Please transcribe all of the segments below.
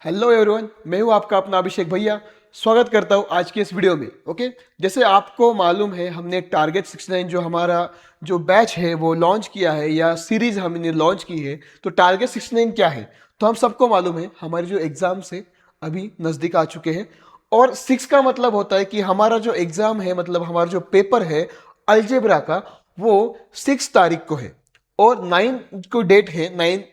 Hello everyone, मैं हूं आपका अपना अभिषेक भैया। स्वागत करता हूं आज की इस वीडियो में। ओके, जैसे आपको मालूम है हमने टारगेट 69 जो हमारा जो बैच है वो लॉन्च किया है या सीरीज हमने लॉन्च की है। तो टारगेट 69 क्या है तो हम सबको मालूम है, हमारे जो एग्जाम्स है अभी नज़दीक आ चुके हैं। और 6 का मतलब होता है कि हमारा जो एग्जाम है, मतलब हमारा जो पेपर है अलजेब्रा का, वो 6 तारीख को है। और 9 को डेट है,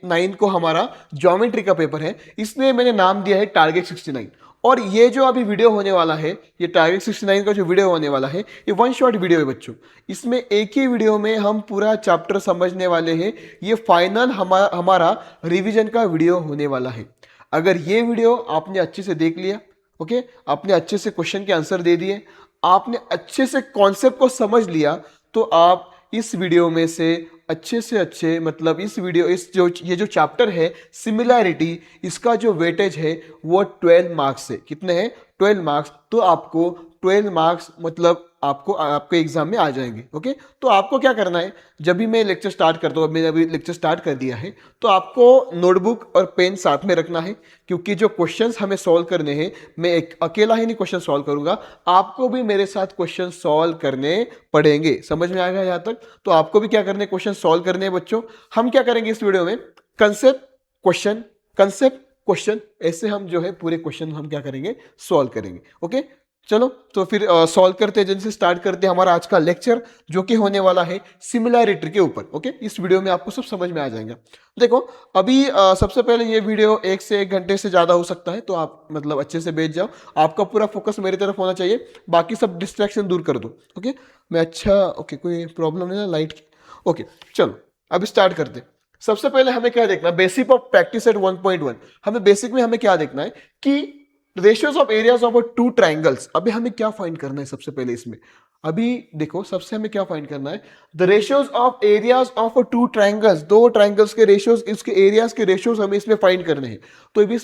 9 को हमारा ज्योमेट्री का पेपर है। इसलिए मैंने नाम दिया है टारगेट 69। और ये जो अभी वीडियो होने वाला है, ये टारगेट 69 का जो वीडियो होने वाला है, ये वन शॉट वीडियो है बच्चों। इसमें एक ही वीडियो में हम पूरा चैप्टर समझने वाले हैं। ये फाइनल हमारा रिवीजन का वीडियो होने वाला है। अगर ये वीडियो आपने अच्छे से देख लिया, ओके, आपने अच्छे से क्वेश्चन के आंसर दे दिए, आपने अच्छे से कॉन्सेप्ट को समझ लिया, तो आप इस वीडियो में से अच्छे मतलब इस वीडियो इस जो ये जो चैप्टर है सिमिलैरिटी, इसका जो वेटेज है वो 12 मार्क्स है। कितने हैं? 12 मार्क्स। तो आपको 12 मार्क्स मतलब आपको आपके एग्जाम में आ जाएंगे। ओके, तो आपको क्या करना है, जब भी मैं लेक्चर स्टार्ट करता हूँ, मैंने अभी लेक्चर स्टार्ट कर दिया है, तो आपको नोटबुक और पेन साथ में रखना है। क्योंकि जो क्वेश्चंस हमें सॉल्व करने हैं, मैं एक अकेला ही नहीं क्वेश्चन सॉल्व करूंगा, आपको भी मेरे साथ क्वेश्चन सॉल्व करने पड़ेंगे। समझ में आएगा यहाँ तक? तो आपको भी क्या करने, क्वेश्चन सॉल्व करने हैं बच्चों। हम क्या करेंगे इस वीडियो में, कंसेप्ट क्वेश्चन, कंसेप्ट क्वेश्चन, ऐसे हम जो है पूरे क्वेश्चन हम क्या करेंगे, सॉल्व करेंगे। ओके, चलो तो फिर सॉल्व करते हैं, जल्दी से स्टार्ट करते हैं हमारा आज का लेक्चर, जो कि होने वाला है सिमिलैरिटी के ऊपर। ओके, इस वीडियो में आपको सब समझ में आ जाएगा। देखो, अभी सबसे पहले ये वीडियो 1 से 1 घंटे से ज़्यादा हो सकता है, तो आप मतलब अच्छे से बैठ जाओ। आपका पूरा फोकस मेरी तरफ होना चाहिए, बाकी सब डिस्ट्रैक्शन दूर कर दो। ओके, मैं अच्छा, ओके, कोई प्रॉब्लम नहीं ना लाइट की? ओके, चलो अब स्टार्ट करते हैं। सबसे पहले हमें क्या देखना, बेसिक ऑफ प्रैक्टिस एट 1.1। हमें बेसिक में हमें क्या देखना है कि ratios of areas of two triangles. अभी हमें क्या फाइंड करना है सबसे पहले इसमें? अभी देखो, सबसे हमें क्या फाइंड करना है, the ratios of areas of two triangles. दो ट्राइंगल्स के रेशियोज, इसके एरियाज के रेशियोज हमें इसमें फाइंड करने हैं। तो अभी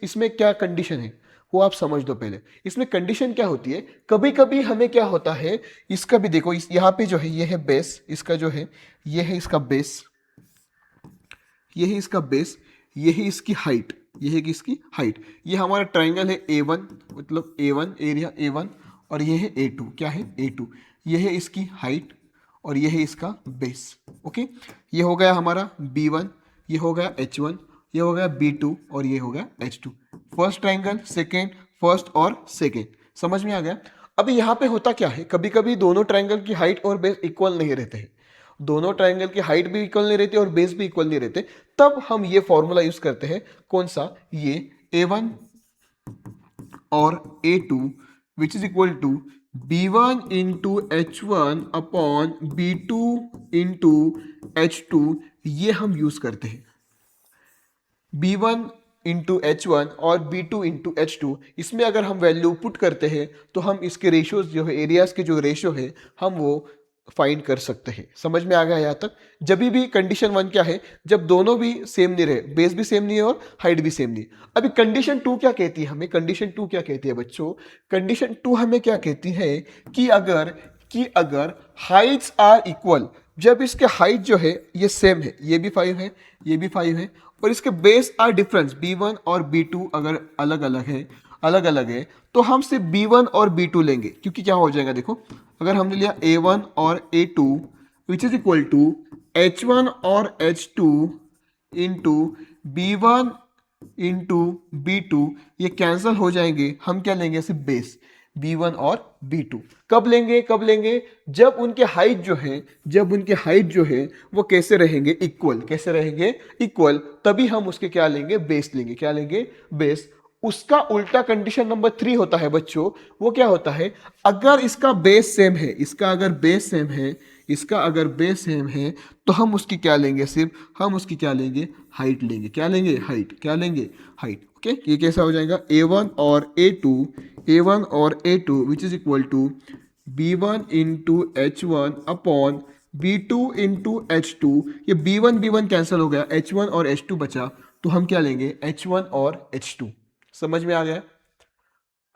इसमें क्या कंडीशन है वो आप समझ दो पहले। इसमें कंडीशन क्या होती है, कभी कभी हमें क्या होता है, इसका भी देखो, यहाँ पे जो है ये है बेस, इसका जो है ये है इसका बेस, ये है इसका बेस, ये है इसकी हाइट, ये है इसकी हाइट। ये हमारा ट्राइंगल है A1, मतलब A1 एरिया A1, और ये है A2, क्या है A2। ये है इसकी हाइट और ये है इसका बेस। ओके, ये हो गया हमारा B1, ये हो गया H1, ये हो गया B2 और ये हो गया H2। First triangle, second, first और सेकेंड। समझ में आ गया? अभी यहाँ पे होता क्या है, कभी कभी दोनों ट्राइंगल की हाइट और बेस इक्वल नहीं रहते हैं। दोनों ट्राइंगल की हाइट भी इक्वल नहीं रहती और बेस भी इक्वल नहीं रहते। तब हम ये फॉर्मूला यूज करते हैं, कौन सा, ये A1 और A2 which is equal to B1 into H1 upon B2 into H2। ये हम यूज करते हैं, B1 इंटू H1 और B2 इंटू H2। इसमें अगर हम वैल्यू पुट करते हैं तो हम इसके रेशियोज जो है, एरियाज के जो रेशियो है, हम वो फाइंड कर सकते हैं। समझ में आ गया यहाँ तक? जब भी कंडीशन 1 क्या है, जब दोनों भी सेम नहीं रहे, बेस भी सेम नहीं है और हाइट भी सेम नहीं। अभी कंडीशन 2 क्या कहती है हमें, कंडीशन 2 क्या कहती है बच्चों, कंडीशन 2 हमें क्या कहती है कि अगर हाइट्स आर इक्वल, जब इसके हाइट जो है ये सेम है, ये भी 5 है, ये भी 5 है, और इसके बेस आर डिफरेंस, B1 और B2 अगर अलग अलग है, तो हम सिर्फ B1 और B2 लेंगे। क्योंकि क्या हो जाएगा, देखो, अगर हमने लिया A1 और A2 which is equal to H1 और H2 into B1 into B2, ये कैंसल हो जाएंगे। हम क्या लेंगे, सिर्फ बेस B1 और B2। कब लेंगे, जब उनके हाइट जो है वो कैसे रहेंगे, इक्वल, तभी हम उसके क्या लेंगे, बेस लेंगे। क्या लेंगे, बेस। उसका उल्टा कंडीशन नंबर 3 होता है बच्चों, वो क्या होता है, अगर इसका बेस सेम है, इसका अगर बेस सेम है, तो हम उसकी क्या लेंगे, सिर्फ हम उसकी क्या लेंगे, हाइट लेंगे। क्या लेंगे, हाइट। ओके, ये कैसा हो जाएगा, A1 और A2 which is equal to B1 into H1 upon B2 into H2। ये B1 कैंसिल हो गया, H1 और H2 बचा, तो हम क्या लेंगे, H1 और H2। समझ में आ गया?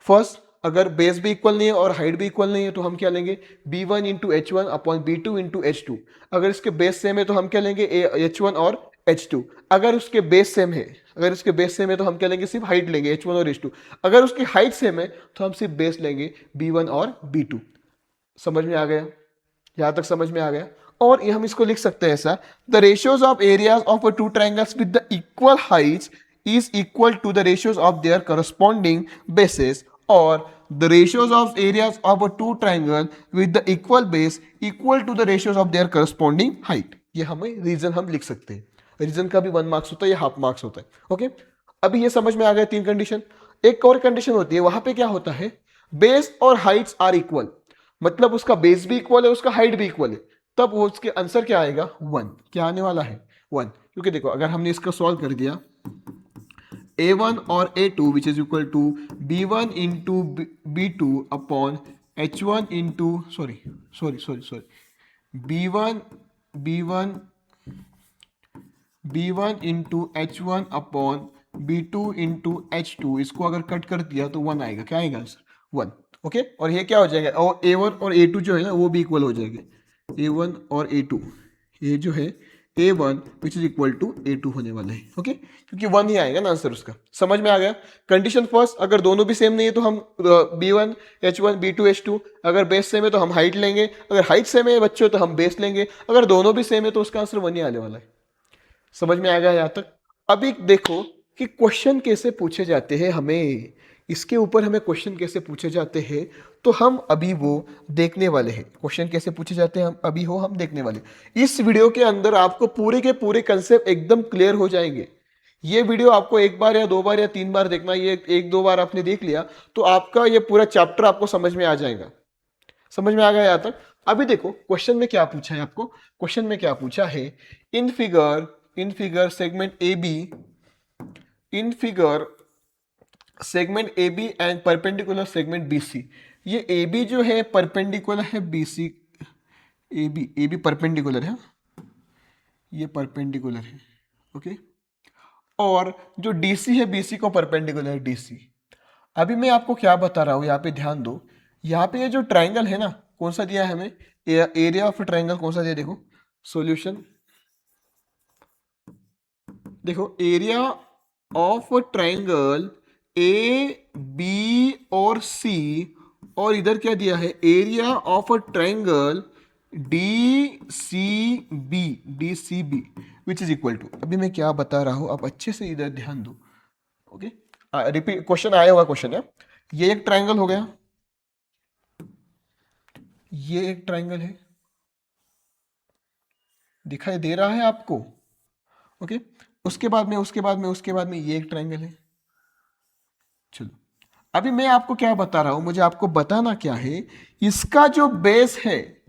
फर्स्ट, अगर बेस भी इक्वल नहीं है और हाइट भी इक्वल नहीं है, तो हम क्या लेंगे, B1 into H1 upon B2 into H2। अगर इसके बेस सेम है तो हम क्या लेंगे, H1 और H2। अगर उसके बेस सेम है, अगर उसके बेस सेम है तो हम क्या लेंगे, सिर्फ हाइट लेंगे H1 और H2। अगर उसकी हाइट सेम है तो हम सिर्फ बेस लेंगे B1 और B2। समझ में आ गया? यहां तक समझ में आ गया? और ये हम इसको लिख सकते हैं ऐसा, the ratios of areas of two triangles with the equal Heights is equal to the ratios of their corresponding bases, or the ratios of areas of a two triangle with the equal base equal to the ratios of their corresponding height। ये हमें reason हम लिख सकते हैं। Reason का भी 1 marks होता है, ये हाफ मार्क्स होता है। ओके, अभी ये समझ में आ गया 3 कंडीशन। एक और कंडीशन होती है, वहां पे क्या होता है, बेस और हाइट्स आर इक्वल, मतलब उसका बेस भी इक्वल है, उसका हाइट भी इक्वल है, तब वो उसके आंसर क्या आएगा, 1। क्या आने वाला है, 1। क्योंकि देखो अगर हमने इसका सॉल्व कर दिया, A1 और A2 which is equal to B1 into B2 upon H1 into sorry B1 into H1 upon B2 into H2, इसको अगर कट कर दिया तो 1 आएगा। क्या आएगा आंसर, 1। ओके, और ये क्या हो जाएगा, और A1 और A2 जो है ना वो भी इक्वल हो जाएंगे। A1 और A2, ये जो है A1 which is equal to A2 होने वाला है। ओके, क्योंकि 1 ही आएगा ना आंसर उसका। समझ में आ गया? कंडीशन फर्स्ट, अगर दोनों भी सेम नहीं है तो हम B1 H1 B2 H2, अगर बेस सेम है तो हम हाइट लेंगे, अगर हाइट सेम है बच्चों तो हम बेस लेंगे, अगर दोनों भी सेम है तो उसका आंसर 1 ही आने वाला है। समझ में आ गया यहां तक? अभी देखो कि क्वेश्चन कैसे पूछे जाते हैं, हमें इसके ऊपर हमें क्वेश्चन कैसे पूछे जाते हैं, तो हम अभी वो देखने वाले हैं। क्वेश्चन कैसे पूछे जाते हैं हम अभी हम देखने वाले। इस वीडियो के अंदर आपको पूरे के पूरे कंसेप्ट एकदम क्लियर हो जाएंगे। ये वीडियो आपको 1 बार या 2 बार या 3 बार देखना, ये 1-2 बार आपने देख लिया तो आपका ये पूरा चैप्टर आपको समझ में आ जाएगा। समझ में आ गया यहां तक? अभी देखो क्वेश्चन में क्या पूछा है आपको, क्वेश्चन में क्या पूछा है, in figure segment A B, in figure segment A B and perpendicular segment B C. ये ए बी जो है परपेंडिकुलर है B C, A B perpendicular है, ये परपेंडिकुलर है। ओके, और जो डी सी है बी सी को परपेंडिकुलर है डी सी। अभी मैं आपको क्या बता रहा हूं, यहाँ पे ध्यान दो। यहाँ पे ये जो ट्राइंगल है ना, कौन सा दिया है हमें, एरिया ऑफ ट्राइंगल कौन सा दिया, देखो सॉल्यूशन, देखो area of triangle A B और सी, और इधर क्या दिया है, area of a triangle D C B which is equal to. अभी मैं क्या बता रहा हूं, आप अच्छे से इधर ध्यान दो। ओके, रिपीट, क्वेश्चन आया हुआ क्वेश्चन है। ये एक ट्राइंगल हो गया, ये एक ट्राइंगल है, दिखाई दे रहा है आपको? ओके, उसके बाद में ये एक ट्राइंगल है। चलो, अभी मैं आपको क्या बता रहा हूं, मुझे आपको बताना क्या है, इसका जो बेस है,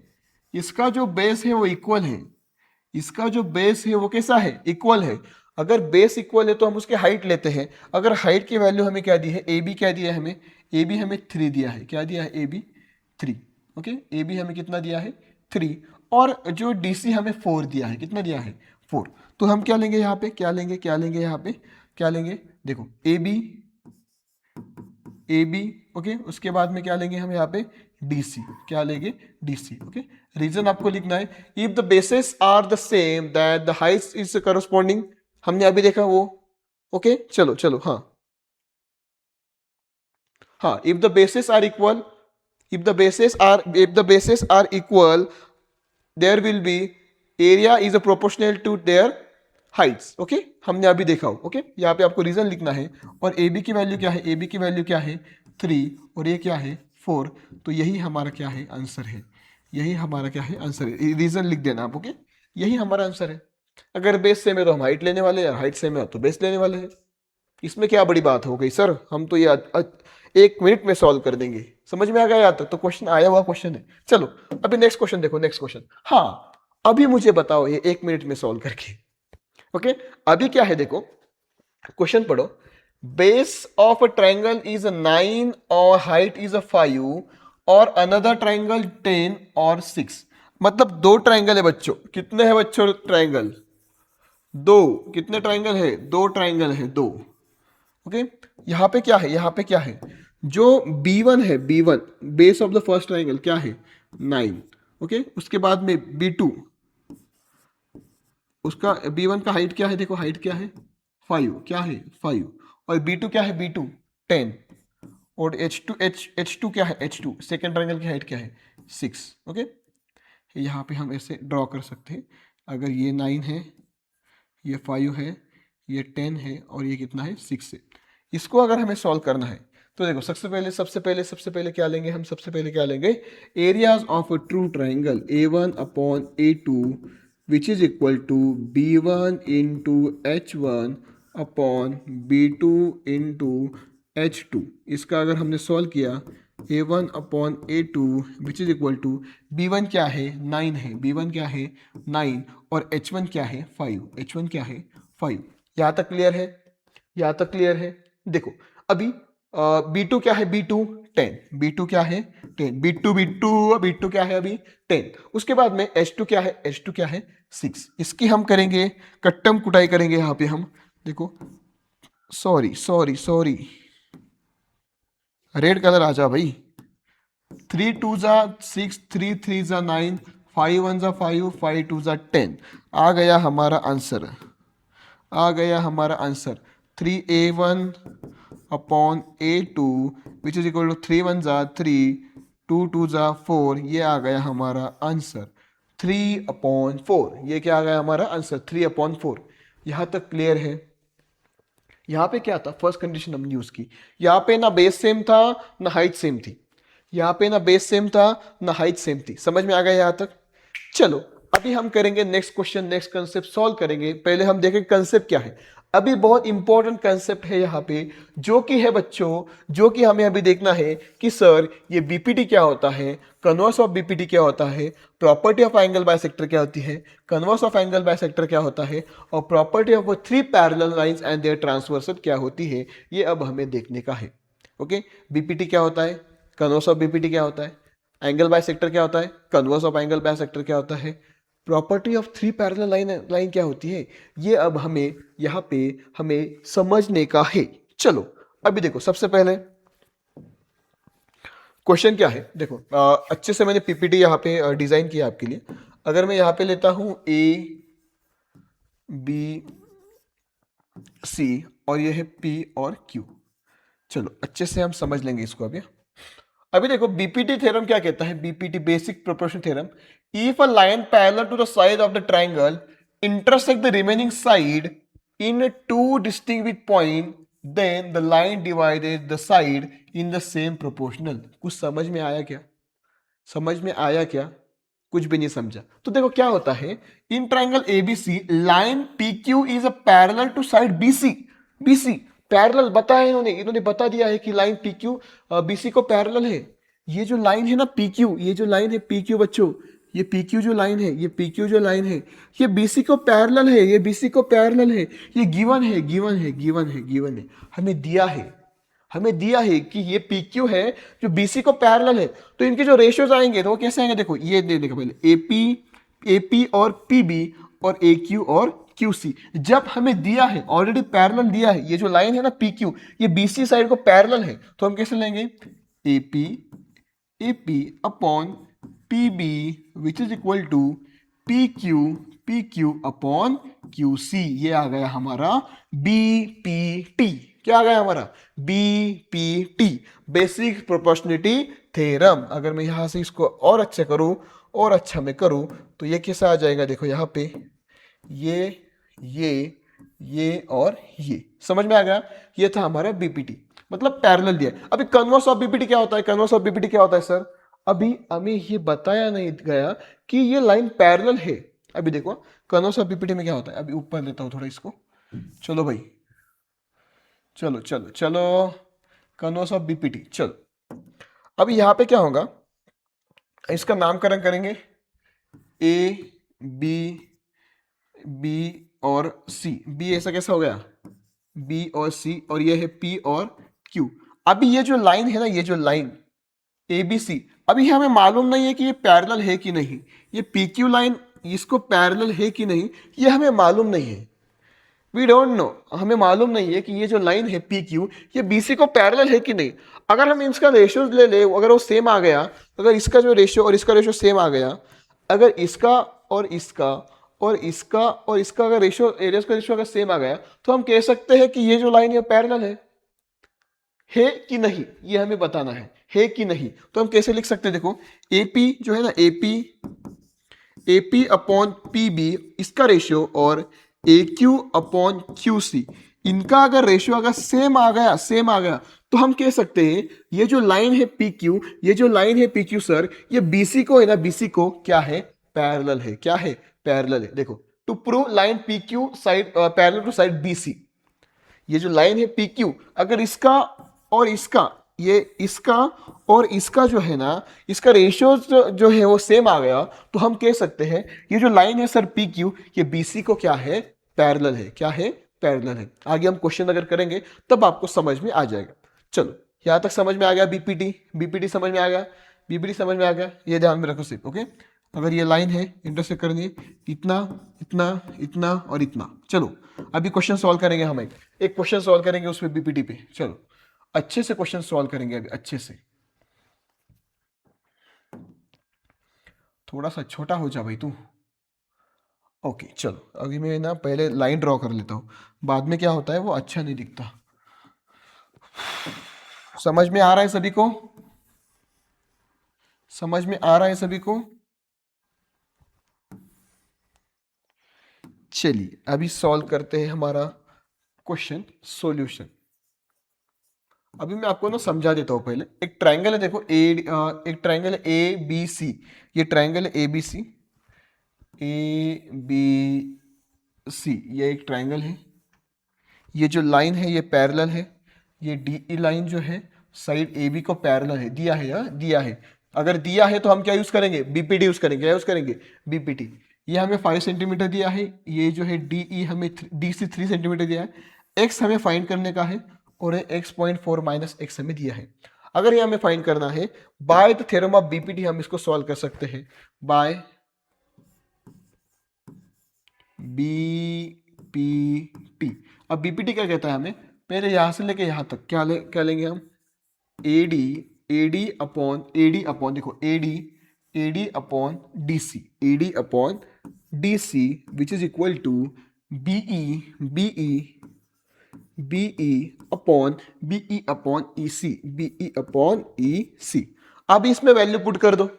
इसका जो बेस है वो इक्वल है, इसका जो बेस है वो कैसा है, इक्वल है। अगर बेस इक्वल है तो हम उसके हाइट लेते हैं। अगर हाइट की वैल्यू हमें क्या दी है, ए बी क्या दिया है हमें, ए बी हमें 3 दिया है। क्या दिया है, A B 3। Okay, A B हमें कितना दिया है, 3, और जो डी सी हमें 4 दिया है। कितना दिया है, 4। तो हम क्या लेंगे यहाँ पे, क्या लेंगे यहाँ पे, क्या लेंगे, देखो ए बी, ओके, उसके बाद में क्या लेंगे हम यहाँ पे, डी सी, क्या लेंगे, डी सी। ओके, रीजन आपको लिखना है, if the bases are the same that the height is corresponding, हमने अभी देखा वो। ओके, चलो हाँ, if the bases are equal, if the bases are equal, there will be area is a proportional to their heights। Okay, हमने अभी देखा हो। ओके, यहाँ पे आपको रीजन लिखना है, और ए बी की वैल्यू क्या है, ए बी की वैल्यू क्या है, 3, और ये क्या है, 4। तो यही हमारा क्या है, आंसर है। यही हमारा क्या है, आंसर है। रीजन लिख देना आप। ओके, यही हमारा आंसर है। अगर बेस सेम है तो हम हाइट लेने वाले हैं, हाइट सेम है तो बेस लेने वाले हैं। इसमें क्या बड़ी बात हो गई सर, हम तो ये 1 मिनट में सॉल्व कर देंगे। समझ में आ गया? तक तो क्वेश्चन आया हुआ क्वेश्चन है। चलो अभी नेक्स्ट क्वेश्चन देखो, नेक्स्ट क्वेश्चन। हाँ, अभी मुझे बताओ ये 1 मिनट में सॉल्व करके। ओके, अभी क्या है देखो, क्वेश्चन पढ़ो। Base of a triangle is 9 और हाइट इज 5, और अनदर ट्राइंगल 10 और 6। मतलब 2 ट्राइंगल है बच्चों। कितने हैं बच्चों ट्राइंगल? 2। कितने ट्राइंगल है? 2 ट्राइंगल है, 2। ओके, यहां पे क्या है, यहां पे क्या है, जो B1 है, B1 base of the first triangle क्या है, 9। ओके, उसके बाद में B2, उसका B1 का हाइट क्या है, देखो हाइट क्या है 5, क्या है 5, और B2 क्या है B2 10, और H2 क्या है H2 सेकेंड ट्रायंगल की हाइट क्या है 6। ओके, यहाँ पे हम ऐसे ड्रॉ कर सकते हैं, अगर ये 9 है, ये 5 है, ये 10 है, और ये कितना है 6 है। इसको अगर हमें सॉल्व करना है तो देखो सबसे पहले क्या लेंगे हम, सबसे पहले क्या लेंगे, areas of a true triangle A1/A2 which is equal to B1/H1/B2/H2। इसका अगर हमने सॉल्व किया A1/A2 which is equal to B1 क्या है 9 है, B1 क्या है 9, और H1 क्या है 5, H1 क्या है 5। यहाँ तक क्लियर है, यहाँ तक क्लियर है। देखो अभी B2 क्या है B2 10, B2 क्या है 10, B2 क्या है अभी 10। उसके बाद में H2 क्या है, H2 क्या है 6। इसकी हम करेंगे कट्टम कुटाई करेंगे यहाँ पे हम, देखो सॉरी रेड कलर आ जा भाई, 3 2 जा 6, 3 3 जा 9, 5 1 जा 5, 5 2 जा 10। आ गया हमारा आंसर, आ गया हमारा answer 3A1/A2 which is equal to 3 1 जा 3, 2 2 जा 4। ये आ गया हमारा आंसर 3/4। ये क्या आ गया हमारा आंसर 3/4। यहाँ तक क्लियर है। यहाँ पे क्या था, फर्स्ट कंडीशन हमने यूज की, यहाँ पे ना बेस सेम था ना हाइट सेम थी, यहाँ पे ना बेस सेम था ना हाइट सेम थी। समझ में आ गया यहाँ तक। चलो अभी हम करेंगे next question, next concept solve करेंगे। पहले हम देखें कंसेप्ट क्या है। अभी बहुत इंपॉर्टेंट कंसेप्ट है यहाँ पे, जो कि है बच्चों, जो कि हमें अभी देखना है कि सर ये बीपीटी क्या होता है, कन्वर्स ऑफ बीपीटी क्या होता है, प्रॉपर्टी ऑफ एंगल बाइसेक्टर क्या होती है, कन्वर्स ऑफ एंगल बाइसेक्टर क्या होता है, और property of 3 parallel lines and their transversal क्या होती है, ये अब हमें देखने का है। ओके, बीपीटी क्या होता है, कन्वर्स ऑफ बीपीटी क्या होता है, एंगल बाइसेक्टर क्या होता है, कन्वर्स ऑफ एंगल बाइसेक्टर क्या होता है, प्रॉपर्टी ऑफ 3 पैरेलल लाइन क्या होती है, ये अब हमें यहाँ पे हमें समझने का है। चलो अभी देखो सबसे पहले क्वेश्चन क्या है, देखो अच्छे से मैंने पीपीटी यहाँ पे डिजाइन किया आपके लिए। अगर मैं यहाँ पे लेता हूं ABC और ये है P और Q। चलो अच्छे से हम समझ लेंगे इसको अभी देखो बीपीटी थ्योरम क्या कहता है, BPT basic proportion theorem, if a line parallel to the side of the triangle intersect the remaining side in 2 distinct point then the line divided the side in the same proportional. कुछ समझ में आया क्या, समझ में आया क्या, कुछ भी नहीं समझा तो देखो क्या होता है, in triangle ABC line PQ is a parallel to side BC parallel बताया इन्होंने बता दिया है कि लाइन पीक्यू बीसी को पैरेलल है। ये जो लाइन है ना पीक्यू, ये जो लाइन है पीक्यू बच्चों, ये पीक्यू जो लाइन है, ये पीक्यू जो लाइन है, ये बीसी को पैरेलल है, ये बीसी को पैरेलल है। ये गिवन है, हमें दिया है कि ये PQ है जो BC को पैरेलल है। तो इनके जो रेशियोज आएंगे तो वो कैसे आएंगे, देखो ये देखो पहले AP और PB और AQ और QC। जब हमें दिया है ऑलरेडी पैरेलल दिया है, ये जो लाइन है ना PQ, ये BC साइड को पैरेलल है, तो हम कैसे लेंगे AP upon PB which is equal to PQ upon QC। ये आ गया हमारा BPT। क्या आ गया हमारा BPT, बेसिक प्रोपोर्शनलिटी थ्योरम। अगर मैं यहां से इसको और अच्छा करूं और अच्छा मैं करूं तो ये कैसा आ जाएगा, देखो यहाँ पे ये और ये समझ में आ गया। ये था हमारा बीपीटी, मतलब पैरेलल दिया। अभी कन्वर्स ऑफ बीपीटी क्या होता है, कन्वर्स ऑफ बीपीटी क्या होता है सर, अभी हमें ये बताया नहीं गया कि ये लाइन पैरेलल है। अभी देखो कन्वर्स ऑफ बीपीटी में क्या होता है, अभी ऊपर लेता हूं थोड़ा इसको, चलो भाई चलो कन्वर्स ऑफ बीपीटी। चलो अब यहाँ पे क्या होगा, इसका नामकरण करेंगे बी और सी। बी ऐसा कैसा हो गया, बी और सी, और ये है पी और क्यू। अभी ये जो लाइन है ना, ये जो लाइन ABC, अभी हमें मालूम नहीं है कि ये पैरेलल है कि नहीं, ये PQ लाइन इसको पैरेलल है कि नहीं, ये हमें मालूम नहीं है। वी डोंट नो, हमें मालूम नहीं है कि ये जो लाइन है PQ ये BC को पैरेलल है कि नहीं। अगर हम इसका रेशियो ले अगर वो सेम आ गया, अगर इसका जो रेशियो और इसका रेशियो सेम आ गया, अगर इसका और इसका और इसका अगर रेशियो, एरियाज का रेशियो अगर सेम आ गया तो हम कह सकते हैं कि ये जो लाइन है पैरेलल है कि नहीं, ये हमें बताना है कि नहीं। तो हम कैसे लिख सकते हैं, देखो एपी जो है ना, एपी अपॉन पीबी इसका रेशियो और ए क्यू अपॉन क्यू सी, इनका अगर रेशियो अगर सेम आ गया तो हम कह सकते हैं ये जो लाइन है पी क्यू, ये जो लाइन है पी क्यू सर, ये बीसी को है ना, बीसी को क्या है, पैरेलल है। क्या है, पैरेलल है। देखो to prove line P Q side parallel to side BC, ये जो लाइन है पी क्यू अगर इसका और इसका, ये इसका और इसका जो है ना, इसका रेशियो जो है वो सेम आ गया तो हम कह सकते हैं ये जो लाइन है सर पी क्यू, ये बीसी को क्या है, पैरेलल है। क्या है, पैरेलल है। आगे हम क्वेश्चन अगर करेंगे तब आपको समझ में आ जाएगा। चलो यहां तक समझ में आ गया, बीपीटी समझ में आ गया, बीपीटी समझ में आ गया, ये ध्यान में रखो सिर्फ। ओके, अगर ये लाइन है इंटरसेक्ट करनी है इतना इतना इतना और इतना। चलो अभी क्वेश्चन सॉल्व करेंगे, हम एक क्वेश्चन सॉल्व करेंगे उसमें बीपीटी पे। चलो अच्छे से क्वेश्चन सॉल्व करेंगे अभी, अच्छे से। थोड़ा सा छोटा हो जा भाई तू। ओके चलो अभी मैं ना पहले लाइन ड्रॉ कर लेता हूँ, बाद में क्या होता है वो अच्छा नहीं दिखता। समझ में आ रहा है सभी को, समझ में आ रहा है सभी को? चलिए अभी सॉल्व करते हैं हमारा क्वेश्चन सॉल्यूशन। अभी मैं आपको ना समझा देता हूं। पहले एक ट्रायंगल है, देखो एक ट्रायंगल है ए बी सी, ये ट्रायंगल है A B C, A B C, ये एक ट्रायंगल है। ये जो लाइन है ये पैरेलल है, ये डी ई लाइन जो है साइड ए बी को पैरेलल है, दिया है, या दिया है। अगर दिया है तो हम क्या यूज करेंगे, बीपीटी यूज करेंगे। क्या यूज करेंगे, बीपीटी। ये हमें 5 सेंटीमीटर दिया है, ये जो है डी ई हमें डी सी 3 सेंटीमीटर दिया है, एक्स हमें फाइंड करने का है और एक्स पॉइंट 4 माइनस एक्स हमें दिया है। अगर ये हमें फाइंड करना है bye the theorem of BPT, हम इसको सॉल्व कर सकते हैं बाय बीपीटी। अब बीपीटी क्या कहता है हमें, पहले यहां से लेके यहां तक क्या लेंगे हम, एडी एडी अपॉन देखो AD upon D C which is equal to BE upon E C. अब इसमें वैल्यू पुट कर दो,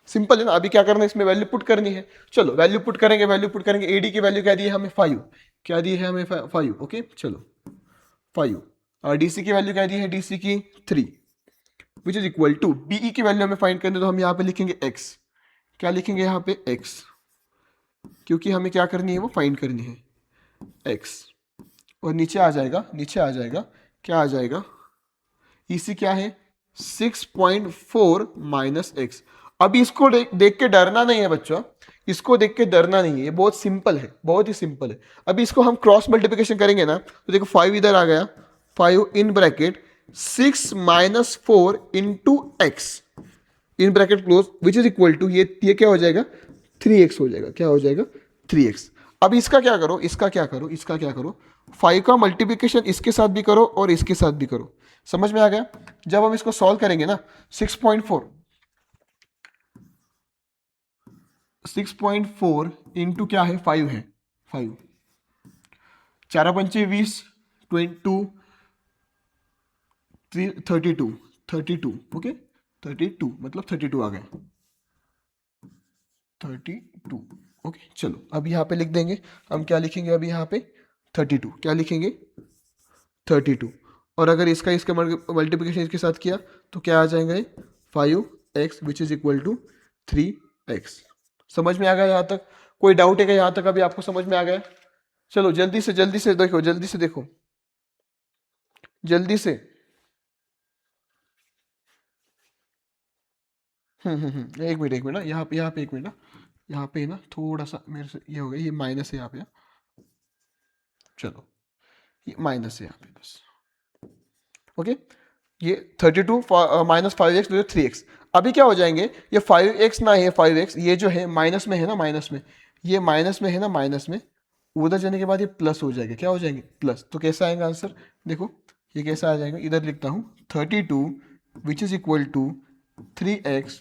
सिंपल है ना। अभी क्या करना है, इसमें वैल्यू पुट करनी है। चलो वैल्यू पुट करेंगे। एडी की वैल्यू क्या दी है हमें, 5। क्या दी है हमें, 5। ओके चलो 5। और डीसी की वैल्यू क्या दी है, डीसी की 3 which is equal to BE की वैल्यू हमें फाइंड करनी है, तो हम यहाँ पे लिखेंगे x। क्या लिखेंगे यहाँ पे, x, क्योंकि हमें क्या करनी है, वो फाइंड करनी है x। और नीचे आ जाएगा क्या आ जाएगा, इसी क्या है 6.4 माइनस एक्स। अभी इसको देख के डरना नहीं है बच्चों, इसको देख के डरना नहीं है, ये बहुत सिंपल है, बहुत ही सिंपल है। अभी इसको हम क्रॉस मल्टीप्लिकेशन करेंगे ना, तो देखो 5 इधर आ गया, 5 in bracket 6 minus 4 into x in bracket close which is equal to, ये क्या हो जाएगा, 3x हो जाएगा। क्या हो जाएगा, 3x। अब इसका क्या करो, 5 का मल्टीप्लिकेशन इसके साथ भी करो और इसके साथ भी करो। समझ में आ गया? जब हम इसको सॉल्व करेंगे ना, 6.4 इंटू क्या है, 5 है, 5 4 पंचे 20, 32 ओके, 32 मतलब 32 आ गया, 32 ओके। चलो अब यहाँ पे लिख देंगे हम, क्या लिखेंगे अभी यहाँ पे 32, क्या लिखेंगे 32। और अगर इसका मल्टीप्लिकेशन इसके साथ किया तो क्या आ जाएंगे, 5x which is equal to 3x। समझ में आ गया यहाँ तक? कोई डाउट है क्या यहाँ तक? अभी आपको समझ में आ गया? चलो जल्दी से देखो, जल्दी से एक मिनट ना, यहाँ पे एक मिनट ना, यहाँ पे ना थोड़ा सा मेरे से ये हो गया, ये माइनस है यहाँ पे। चलो ये माइनस है यहाँ पे बस, ओके। ये 32 माइनस 5x 3x। अभी क्या हो जाएंगे, ये 5x ना है 5x, ये जो है माइनस में है ना, ये माइनस में है ना, माइनस में उधर जाने के बाद ये प्लस हो जाएगा। क्या हो जाएंगे, प्लस। तो कैसा आएगा आंसर, देखो ये कैसा आ जाएगा, इधर लिखता हूँ 32 which is equal to 3x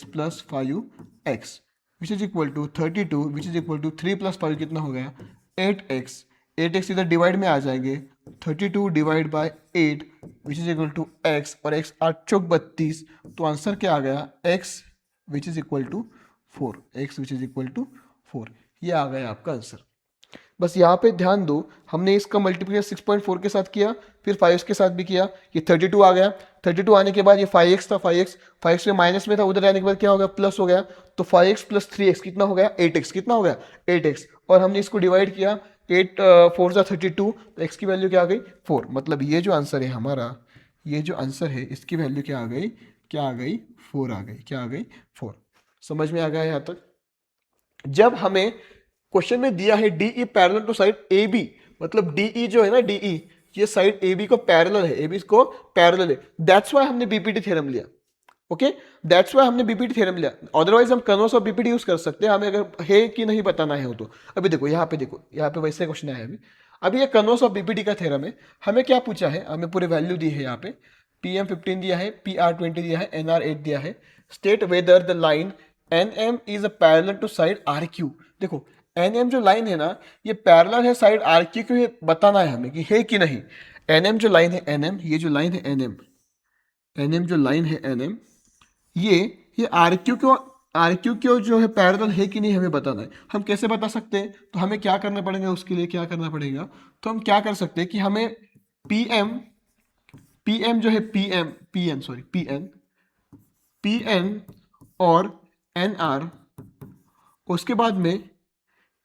plus 5x। Which is equal to 32 which is equal to 3 + 5 कितना हो गया 8x। 8x इधर डिवाइड में आ जाएंगे 32 divide by 8 which is equal to x, और x 8 चौक 32, तो आंसर क्या आ गया x which is equal to 4, x which is equal to 4। ये आ गया आपका आंसर। बस यहाँ पे ध्यान दो, हमने इसका मल्टीप्लिकेशन 6.4 के साथ किया, फिर 5 के साथ भी किया, ये 32 आ गया। 32 आने के बाद ये 5x था, 5x में माइनस में था, उधर आने के बाद क्या हो गया प्लस हो गया, तो 5x + 3x कितना हो गया 8x, कितना हो गया 8x, और हमने इसको डिवाइड किया 8 4 × 32, तो x की वैल्यू क्या आ गई 4। मतलब ये जो आंसर है हमारा, ये जो आंसर है इसकी वैल्यू क्या आ गई, क्या आ गई 4 आ गई, क्या आ गई 4। समझ में आ गया यहाँ तक। जब हमें क्वेश्चन में दिया है DE parallel to side AB, मतलब DE जो है ना DE, ये साइड AB को पैरेलल है, AB को पैरेलल है, दैट्स व्हाई हमने बीपीटी थ्योरम लिया। ओके, दैट्स व्हाई हमने बीपीटी थ्योरम लिया, अदरवाइज हम कन्वर्स ऑफ बीपीटी यूज कर सकते हैं, हमें अगर है कि नहीं बताना है हो तो। अभी देखो यहाँ पे, देखो यहाँ पे वैसे क्वेश्चन आया है अभी ये कन्वर्स ऑफ बीपीटी का थ्योरम है। हमें क्या पूछा है, हमें पूरी वैल्यू दी है यहाँ पे, PM 15 दिया है, PR 20 दिया है, NR 8 दिया है। State whether the line NM is a parallel to side RQ। देखो NM जो लाइन है ना, ये पैरेलल है साइड RQ को, ये बताना है हमें कि है कि नहीं। NM जो लाइन है, NM ये जो लाइन है NM जो लाइन है NM, ये RQ को जो है पैरेलल है कि नहीं हमें बताना है। हम कैसे बता सकते हैं, तो हमें क्या करना पड़ेगा, उसके लिए क्या करना पड़ेगा, तो हम क्या कर सकते हैं कि हमें PM जो है PN और NR, उसके बाद में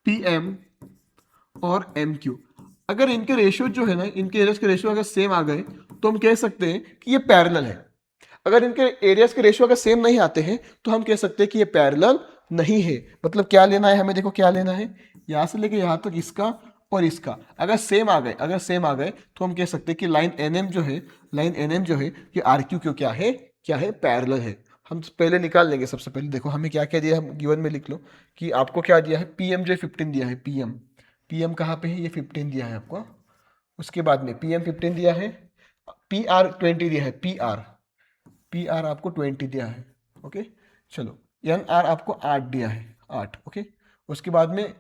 PM और MQ, अगर इनके रेशियो जो है ना, इनके एरियाज के रेशियो अगर सेम आ गए तो हम कह सकते हैं कि ये पैरेलल है। अगर इनके एरियाज के रेशियो अगर सेम नहीं आते हैं तो हम कह सकते हैं कि ये पैरेलल नहीं है। मतलब क्या लेना है हमें, देखो क्या लेना है, यहां से लेके यहां तक इसका और इसका अगर सेम आ गए तो हम कह सकते हैं कि लाइन NM जो है ये RQ क्यों क्या है पैरेलल है। हम पहले निकाल लेंगे। सबसे पहले देखो हमें क्या क्या दिया है, हम गिवन में लिख लो कि आपको क्या दिया है, PM जो 15 दिया है, PM कहाँ पे है, ये 15 दिया है आपको। उसके बाद में PM 15 दिया है, PR 20 दिया है, PR आपको 20 दिया है। ओके चलो, NR आपको 8 दिया है, 8। ओके उसके बाद में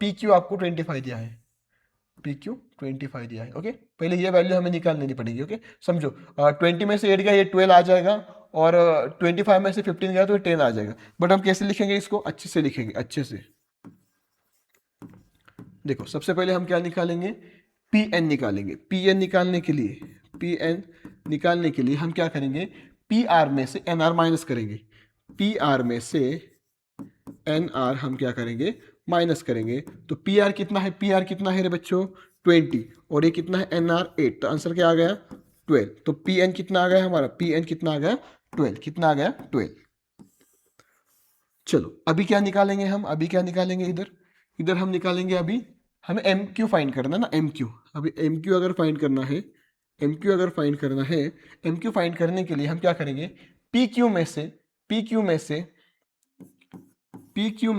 PQ आपको 25 दिया है, PQ 25 दिया है। ओके पहले ये वैल्यू हमें निकाल लेनी पड़ेगी। ओके समझो 20 में से 8 गया ये 12 आ जाएगा, और 25 में से 15 गया तो ये 10 आ जाएगा। बट हम कैसे लिखेंगे इसको, अच्छे से लिखेंगे, अच्छे से। देखो सबसे पहले हम क्या निकालेंगे, PN निकालेंगे। PN निकालने के लिए हम क्या करेंगे, PR में से NR माइनस करेंगे, PR में से NR हम क्या करेंगे माइनस करेंगे। तो PR कितना है रे बच्चों 20, और ये कितना है NR 8, तो आंसर क्या आ गया 12। तो PN कितना आ गया हमारा, PN कितना आ गया 12, कितना आ गया 12। चलो अभी क्या निकालेंगे हम, इधर हम निकालेंगे, अभी हमें MQ फाइंड करना है ना, MQ। अभी MQ अगर फाइंड करना है, MQ फाइंड करने के लिए हम क्या करेंगे, PQ में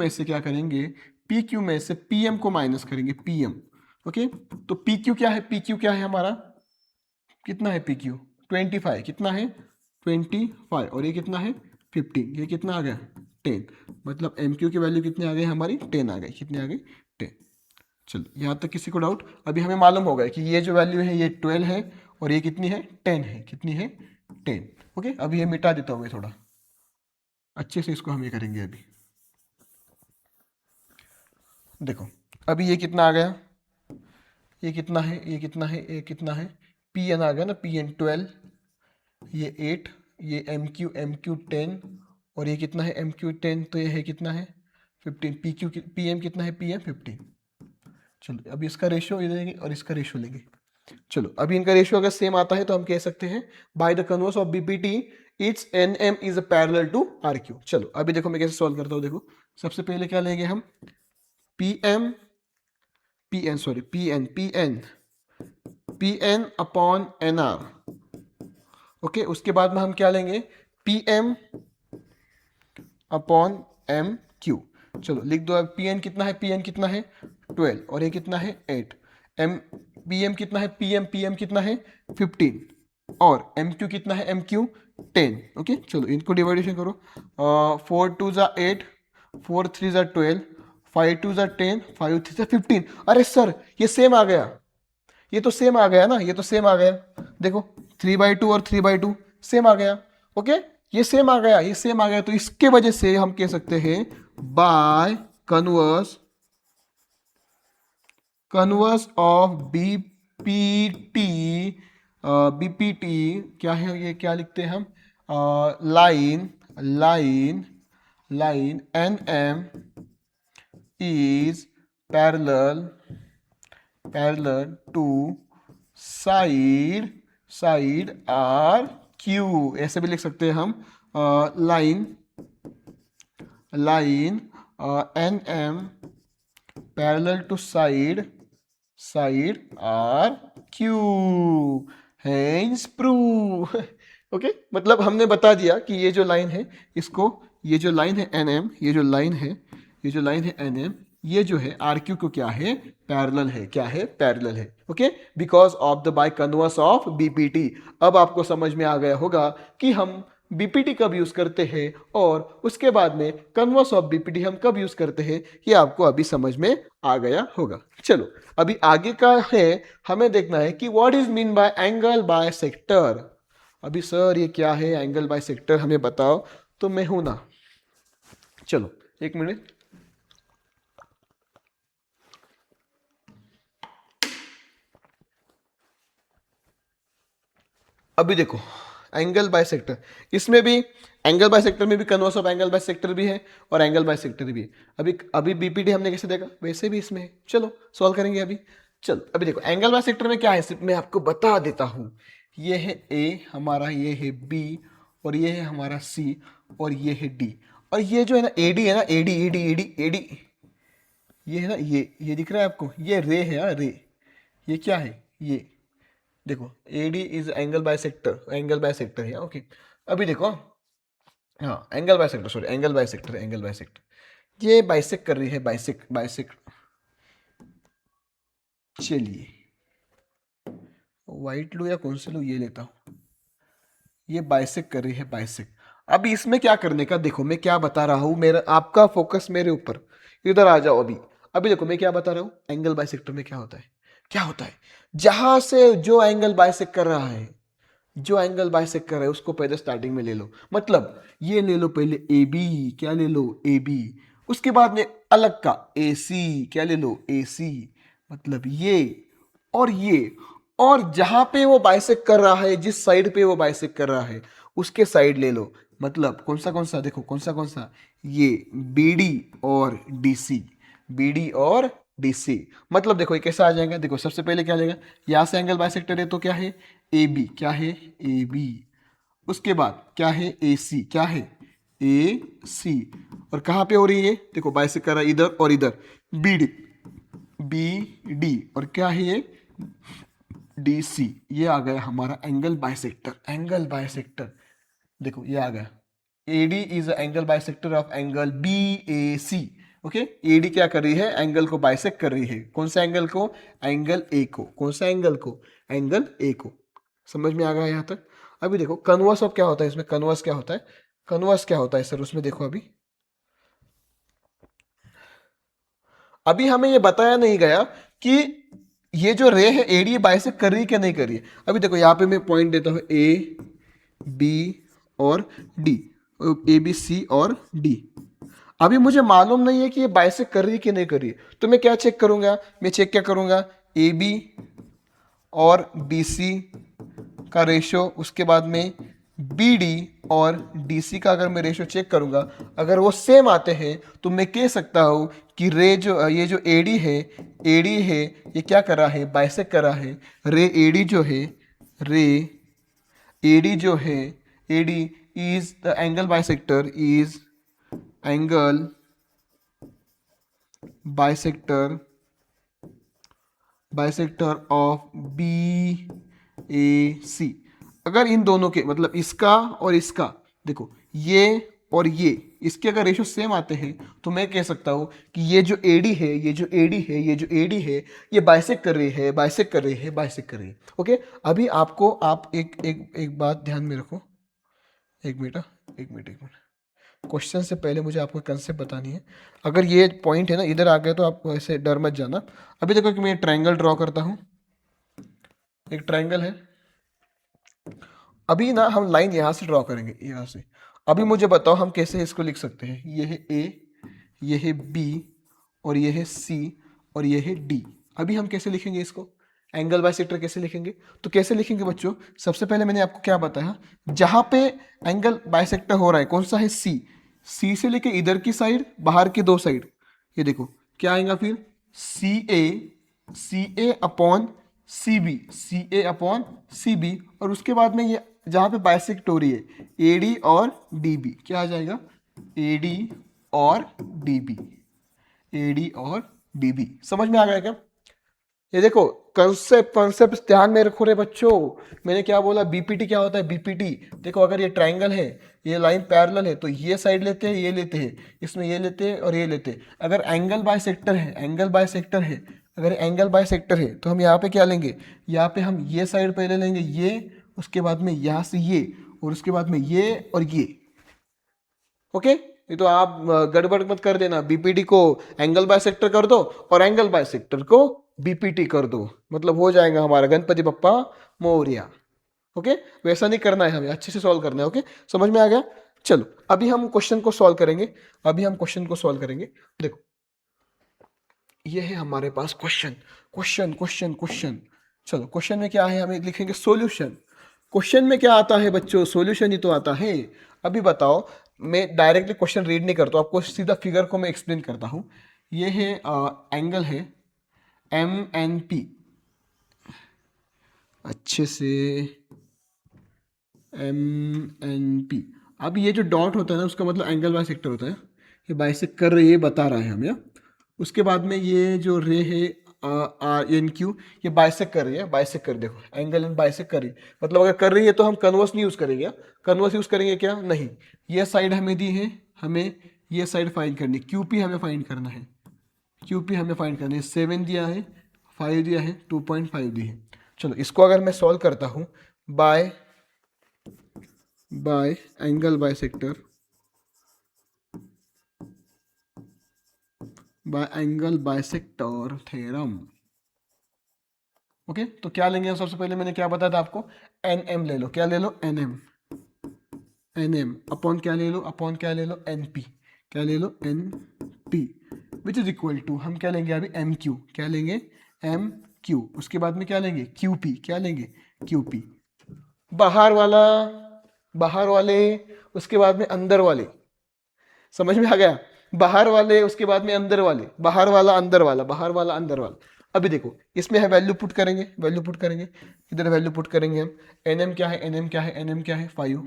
से क्या करेंगे, PQ में से PM को माइनस करेंगे, PM। ओके तो PQ क्या है हमारा, कितना है PQ 25, कितना है 25, और ये कितना है 15, ये कितना आ गया 10। मतलब MQ की वैल्यू कितनी आ गई हमारी 10 आ गई, कितनी आ गई 10। चलो यहाँ तक किसी को डाउट, अभी हमें मालूम हो गया कि ये जो वैल्यू है ये 12 है, और ये कितनी है 10 है, कितनी है 10। ओके अभी ये मिटा देता हूँ मैं थोड़ा अच्छे से, इसको हम ये करेंगे। अभी देखो अभी ये कितना आ गया, ये कितना है PN आ गया ना, PN 12, ये 8, ये MQ 10, और ये कितना है MQ 10, तो ये है कितना है 15। PM कितना है PM 15। चलो अभी इसका रेशियो लेंगे और इसका रेशियो लेंगे। चलो अभी इनका रेशियो अगर सेम आता है तो हम कह सकते हैं by the converse of BPT it's NM is a parallel to RQ। चलो अभी देखो मैं कैसे सॉल्व करता हूँ। देखो सबसे पहले क्या लेंगे हम, PN अपॉन NR। ओके उसके बाद में हम क्या लेंगे, PM अपॉन MQ। चलो लिख दो। अब PN कितना है 12, और ये कितना है 8। PM कितना है PM कितना है 15, और MQ कितना है MQ 10। ओके चलो इनको डिवाइडेशन करो, 4 2 ज़ा 8, 4 3 ज़ा 12, 5 2 ज़ा 10, 5 3 ज़ा 15। अरे सर ये सेम आ गया, ये तो सेम आ गया ना, ये तो सेम आ गया। देखो 3/2 और 3/2 सेम आ गया। ओके, ये सेम आ गया, ये सेम आ गया। तो इसके वजह से हम कह सकते हैं by converse of BPT, BPT क्या है, ये क्या लिखते हैं हम, line line line N M is parallel to side R Q. ऐसे भी लिख सकते हैं हम, line N M parallel to side R Q, hence proof. Okay, मतलब हमने बता दिया कि ये जो लाइन है, इसको, ये जो लाइन है एन एम, ये जो लाइन है एन एम, ये जो है आर क्यू को क्या है, पैरेलल है। क्या है, पैरेलल है। Okay, because of the by converse of BPT. अब आपको समझ में आ गया होगा कि हम बीपीटी कब यूज करते हैं और उसके बाद में कन्वर्स ऑफ बीपीटी हम कब यूज करते हैं, ये आपको अभी समझ में आ गया होगा। चलो अभी आगे का है, हमें देखना है कि what is mean by angle by sector. अभी सर ये क्या है एंगल बाय सेक्टर, हमें बताओ। तो मैं हूं ना, चलो एक मिनट। अभी देखो एंगल बाय सेक्टर, इसमें भी एंगल बाय सेक्टर में भी converse of angle by sector भी है और एंगल बाय सेक्टर भी है। अभी अभी बीपीटी हमने कैसे देखा, वैसे भी इसमें है। चलो सॉल्व करेंगे अभी। चलो अभी देखो एंगल बाय सेक्टर में क्या है, सिर्फ मैं आपको बता देता हूं। ये है ए हमारा, ये है बी, और ये है हमारा सी, और ये है डी। और ये जो है ना एडी है ना, एडी एडी एडी एडी, ये है ना, ये दिख रहा है आपको, ये रे है यार, रे। ये क्या है, ये देखो AD is angle by sector है। ओके, अभी देखो, हाँ angle by sector, sorry angle by sector, ये बाइसेक्ट कर रही है, बाइसेक्ट। चलिए वाइट लू या कौन से लू, ये लेता हूं। ये बाइसेक्ट कर रही है, बाइसेक्ट। अभी इसमें क्या करने का, देखो मैं क्या बता रहा हूं, मेरा आपका फोकस मेरे ऊपर, इधर आ जाओ। अभी अभी देखो मैं क्या बता रहा हूं, एंगल बाइसेक्टर में क्या होता है, जहां से जो एंगल बाइसेक्ट कर रहा है, उसको पहले स्टार्टिंग में ले लो। मतलब ये ले लो पहले ए बी, क्या ले लो, ए बी। उसके बाद में अलग का ए सी, क्या ले लो, ए सी। मतलब ये और ये, और जहां पे वो बाइसेक्ट कर रहा है, जिस साइड पे वो बाइसेक्ट कर रहा है, उसके साइड ले लो। मतलब कौन सा देखो, कौन सा, ये बी डी और डी सी, BD और DC। मतलब देखो ये कैसा आ जाएगा, देखो सबसे पहले क्या लेगा, यहां से एंगल बाइसेक्टर है तो क्या है AB, क्या है AB। उसके बाद क्या है AC, क्या है AC। और कहां पे हो रही है, देखो बाइसेक्ट कर रहा है इधर और इधर, BD और क्या है ये DC। ये आ गया हमारा एंगल बाइसेक्टर। देखो ये आ गया, AD is angle bisector of angle BAC। Okay, AD क्या कर रही है, एंगल को बाइसेक्ट कर रही है। कौन सा एंगल को, एंगल ए को। कौन सा एंगल को, एंगल ए को। समझ में आ गया यहां तक। अभी देखो कन्वर्स ऑफ क्या होता है, इसमें कन्वर्स क्या होता है सर, उसमें देखो अभी हमें ये बताया नहीं गया कि ये जो रे है एडी बाइसेक्ट कर रही है क्या नहीं कर रही है। अभी देखो यहाँ पे मैं पॉइंट देता हूं ए बी और डी, ABC और डी। अभी मुझे मालूम नहीं है कि ये बाइसेक्ट कर रही है कि नहीं कर रही है, तो मैं क्या चेक करूंगा, क्या करूंगा, AB और BC का रेशो, उसके बाद में BD और DC का अगर मैं रेशो चेक करूंगा, अगर वो सेम आते हैं तो मैं कह सकता हूं कि ये जो AD है, ये क्या कर रहा है, बाइसेक्ट कर रहा है। रे AD जो है, AD is the angle bisector, is angle bisector of BAC। अगर इन दोनों के, मतलब इसका और इसका, देखो ये और ये, इसके अगर रेशो सेम आते हैं तो मैं कह सकता हूं कि ये जो AD है, ये बाइसेक्ट कर रही है। ओके, अभी आपको, आप एक बात ध्यान में रखो। एक मिनट। क्वेश्चन से पहले मुझे आपको कंसेप्ट बतानी है। अगर ये पॉइंट है ना इधर आ गया तो आप ऐसे डर मत जाना। अभी देखो कि मैं ट्रायंगल ड्रॉ करता हूँ, एक ट्रायंगल है। अभी ना हम लाइन यहाँ से ड्रॉ करेंगे, यहाँ से। अभी मुझे बताओ हम कैसे इसको लिख सकते हैं। ये है ए, ये है बी, और ये है सी, और ये है डी। अभी हम कैसे लिखेंगे इसको, एंगल बाइसेक्टर कैसे लिखेंगे? तो कैसे लिखेंगे बच्चों, सबसे पहले मैंने आपको क्या बताया, जहां पे एंगल बाइसेक्टर हो रहा है कौन सा है, सी। सी से लेके इधर की साइड, बाहर की दो साइड, ये देखो क्या आएगा फिर, सी ए अपॉन सी बी, सी ए अपॉन सी बी। और उसके बाद में ये जहां पे बाइसेक्ट हो रही है, ए डी और डी बी, क्या आ जाएगा, ए डी और डी बी, ए डी और डी बी। समझ में आ गया क्या? ये देखो कॉन्सेप्ट ध्यान में रखो रे बच्चों। मैंने क्या बोला, बीपीटी क्या होता है, बीपीटी। देखो अगर ये ट्रायंगल है, ये लाइन पैरेलल है, तो ये साइड लेते हैं, ये लेते हैं, इसमें ये लेते हैं और ये लेते हैं। अगर एंगल बाइसेक्टर है, एंगल बाइसेक्टर है, अगर एंगल बाइसेक्टर है तो हम यहाँ पे क्या लेंगे, यहाँ पे हम ये साइड पहले लेंगे, ये, उसके बाद में यहाँ से ये, और उसके बाद में ये और ये। ओके, ये तो आप गड़बड़ मत कर देना। बीपीटी को एंगल बाइसेक्टर कर दो और एंगल बाइसेक्टर को बीपीटी कर दो, मतलब हो जाएगा हमारा गणपति बप्पा मोरिया। ओके, वैसा नहीं करना है, हमें अच्छे से सॉल्व करना है। ओके, समझ में आ गया? चलो अभी हम क्वेश्चन को सॉल्व करेंगे। अभी हम क्वेश्चन को सॉल्व करेंगे। देखो ये है हमारे पास क्वेश्चन, क्वेश्चन क्वेश्चन क्वेश्चन। चलो क्वेश्चन में क्या है, हमें लिखेंगे सॉल्यूशन। क्वेश्चन में क्या आता है बच्चों, सॉल्यूशन ही तो आता है। अभी बताओ, मैं डायरेक्टली क्वेश्चन रीड नहीं करता, आपको सीधा फिगर को मैं एक्सप्लेन करता हूँ। ये है एंगल है एम एन पी, अच्छे से एम एन पी। अब ये जो डॉट होता है ना, उसका मतलब एंगल बाइसेक्टर होता है। ये बाइसेक्ट कर रही है, बता रहा है हमें। उसके बाद में ये जो रे है आर एन क्यू, ये बाइसेक्ट कर रही है, बाइसेक्ट कर, देखो एंगल एंड बाइसेक्ट कर रही है। मतलब अगर कर रही है तो हम कन्वर्स नहीं यूज़ करेंगे, कन्वर्स यूज़ करेंगे क्या, नहीं। ये साइड हमें दी है, हमें ये साइड फाइंड करनी, क्यू पी हमें फाइंड करना है, क्यू पी हमें फाइंड करना है। 7 दिया है, 5 दिया है, 2.5 दी है। चलो इसको अगर मैं सॉल्व करता हूँ bye angle bisector, bye angle bisector theorem. Okay, तो क्या लेंगे हम, सबसे पहले मैंने क्या बताया था आपको, एन एम ले लो, क्या ले लो, N M, N M upon क्या ले लो, अपॉन क्या ले लो, एन पी, क्या ले लो, N P, which is equal to, हम क्या लेंगे अभी, एम क्यू, क्या लेंगे, एम क्यू। उसके बाद में क्या लेंगे, क्यू पी, क्या लेंगे, क्यू पी। बाहर वाला, बाहर वाले, उसके बाद में अंदर वाले। समझ में आ गया, बाहर वाले उसके बाद में अंदर वाले, बाहर वाला अंदर वाला, बाहर वाला अंदर वाला। अभी देखो इसमें है वैल्यू पुट करेंगे, वैल्यू पुट करेंगे, इधर वैल्यू पुट करेंगे हम। एन एम क्या है, एन एम क्या है, एन एम क्या है 5,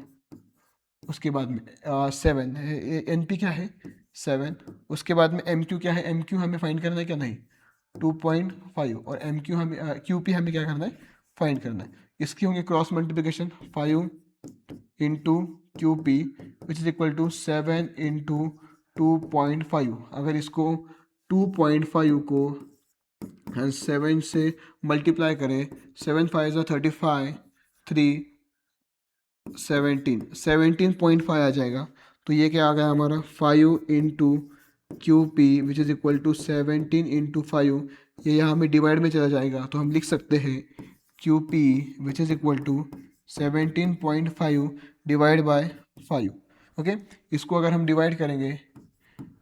उसके बाद में 7, एन पी क्या है 7, उसके बाद में एम क्यू क्या है, एम क्यू हमें फाइंड करना है क्या, नहीं 2.5, और एम क्यू हमें क्यू पी हमें क्या करना है, फाइंड करना है। इसकी होंगे cross multiplication, 5 into Q P which is equal to 7 into 2.5। अगर इसको 2.5 को हम 7 से मल्टीप्लाई करें, 7 5 35, 3 17.5 आ जाएगा। तो ये क्या आ गया हमारा, 5 into Q P which is equal to 17 into 5। ये यहाँ में डिवाइड में चला जाएगा, तो हम लिख सकते हैं Q P which is equal to 17.5 divide by 5। Okay, इसको अगर हम डिवाइड करेंगे,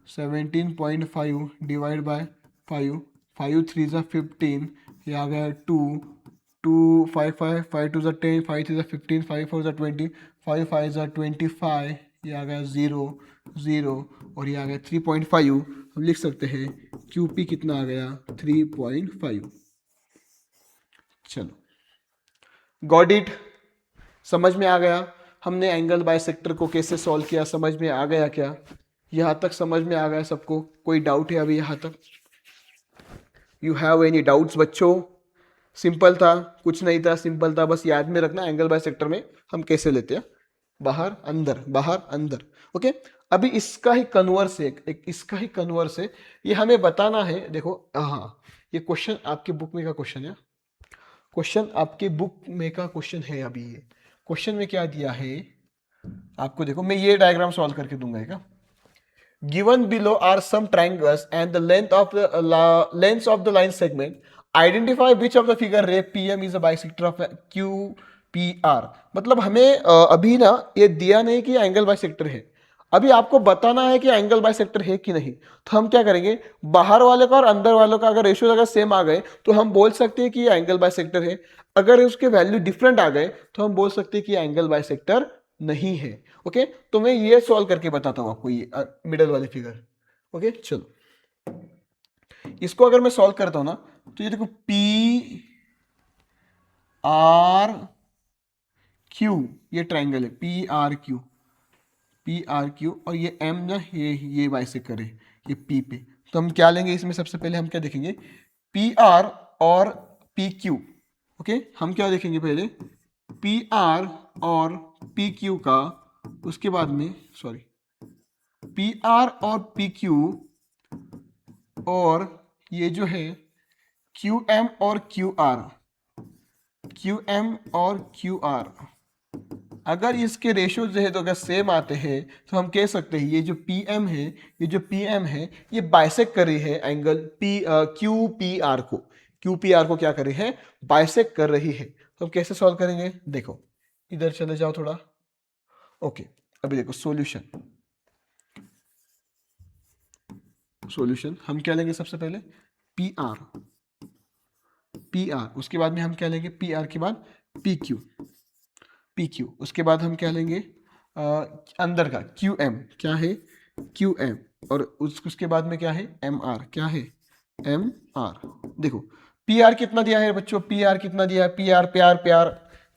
17.5 डिवाइड बाय 5, 5 3 ज़ा 15, ये आ गया 2, 2 5 5 5 2 ज़ा 10, 5 3 ज़ा 15, 5 4 ज़ा 20, 5 5 ज़ा 25, ये आ गया 0 0, और ये आ गया 3.5। हम लिख सकते हैं क्यू पी कितना आ गया, 3.5। चलो गॉट इट, समझ में आ गया हमने एंगल बाइसेक्टर को कैसे सॉल्व किया, समझ में आ गया क्या? यहाँ तक समझ में आ गया सबको? कोई डाउट है अभी यहाँ तक? यू हैव एनी डाउट्स बच्चों? सिंपल था, कुछ नहीं था, सिंपल था। बस याद में रखना एंगल बाइसेक्टर में हम कैसे लेते हैं, बाहर अंदर, बाहर अंदर। ओके, अभी इसका ही कन्वर्स है, एक इसका ही कन्वर्स है, ये हमें बताना है। देखो हाँ, ये क्वेश्चन आपके बुक में का क्वेश्चन है, क्वेश्चन आपके बुक में का क्वेश्चन है। अभी ये क्वेश्चन में क्या दिया है आपको, देखो मैं ये डायग्राम सॉल्व करके दूंगा, given below are some triangles and the length of the lengths of the line segment. Identify which of the figure ray PM is a bisector of QPR. मतलब हमें अभी ना ये दिया नहीं कि एंगल बाइसेक्टर है, अभी आपको बताना है कि एंगल बाइसेक्टर है कि नहीं। तो हम क्या करेंगे, बाहर वाले का और अंदर वालों का अगर रेशियो अगर सेम आ गए तो हम बोल सकते हैं कि ये एंगल बाइसेक्टर है। अगर उसके वैल्यू डिफरेंट आ गए तो हम बोल सकते हैं कि एंगल बाइसेक्टर नहीं है। ओके, तो मैं ये सॉल्व करके बताता हूं आपको, ये मिडल वाली फिगर। ओके चलो, इसको अगर मैं सॉल्व करता हूं ना, तो ये देखो पी आर क्यू, ये ट्राइंगल है पी आर क्यू, और ये एम ना ये वाई से करे ये पी पे। तो हम क्या लेंगे इसमें, सबसे पहले हम क्या देखेंगे, पी आर और पी क्यू। ओके, हम क्या देखेंगे पहले, पी आर और पी क्यू का, उसके बाद में सॉरी पी आर और पी क्यू, और ये जो है क्यू एम और क्यू आर, क्यू एम और क्यू आर, अगर इसके रेशियो जो है तो अगर सेम आते हैं तो हम कह सकते हैं ये जो पी एम है, ये जो पी एम है, ये बाइसेक्ट कर रही है एंगल क्यू पी आर को, क्यू पी आर को क्या कर रही है, बाइसेक्ट कर रही है। तो हम कैसे सॉल्व करेंगे, देखो इधर चले जाओ थोड़ा। ओके, अभी देखो सॉल्यूशन, सॉल्यूशन हम क्या लेंगे सबसे पहले, पी आर, पी आर, उसके बाद में हम क्या लेंगे, पी आर के बाद पी क्यू, पी क्यू, उसके बाद हम क्या लेंगे अंदर का क्यू एम, क्या है क्यू एम, और उसके बाद में क्या है एम आर, क्या है एम आर। देखो पी आर कितना दिया है बच्चों, पी आर कितना दिया है, P R P R P R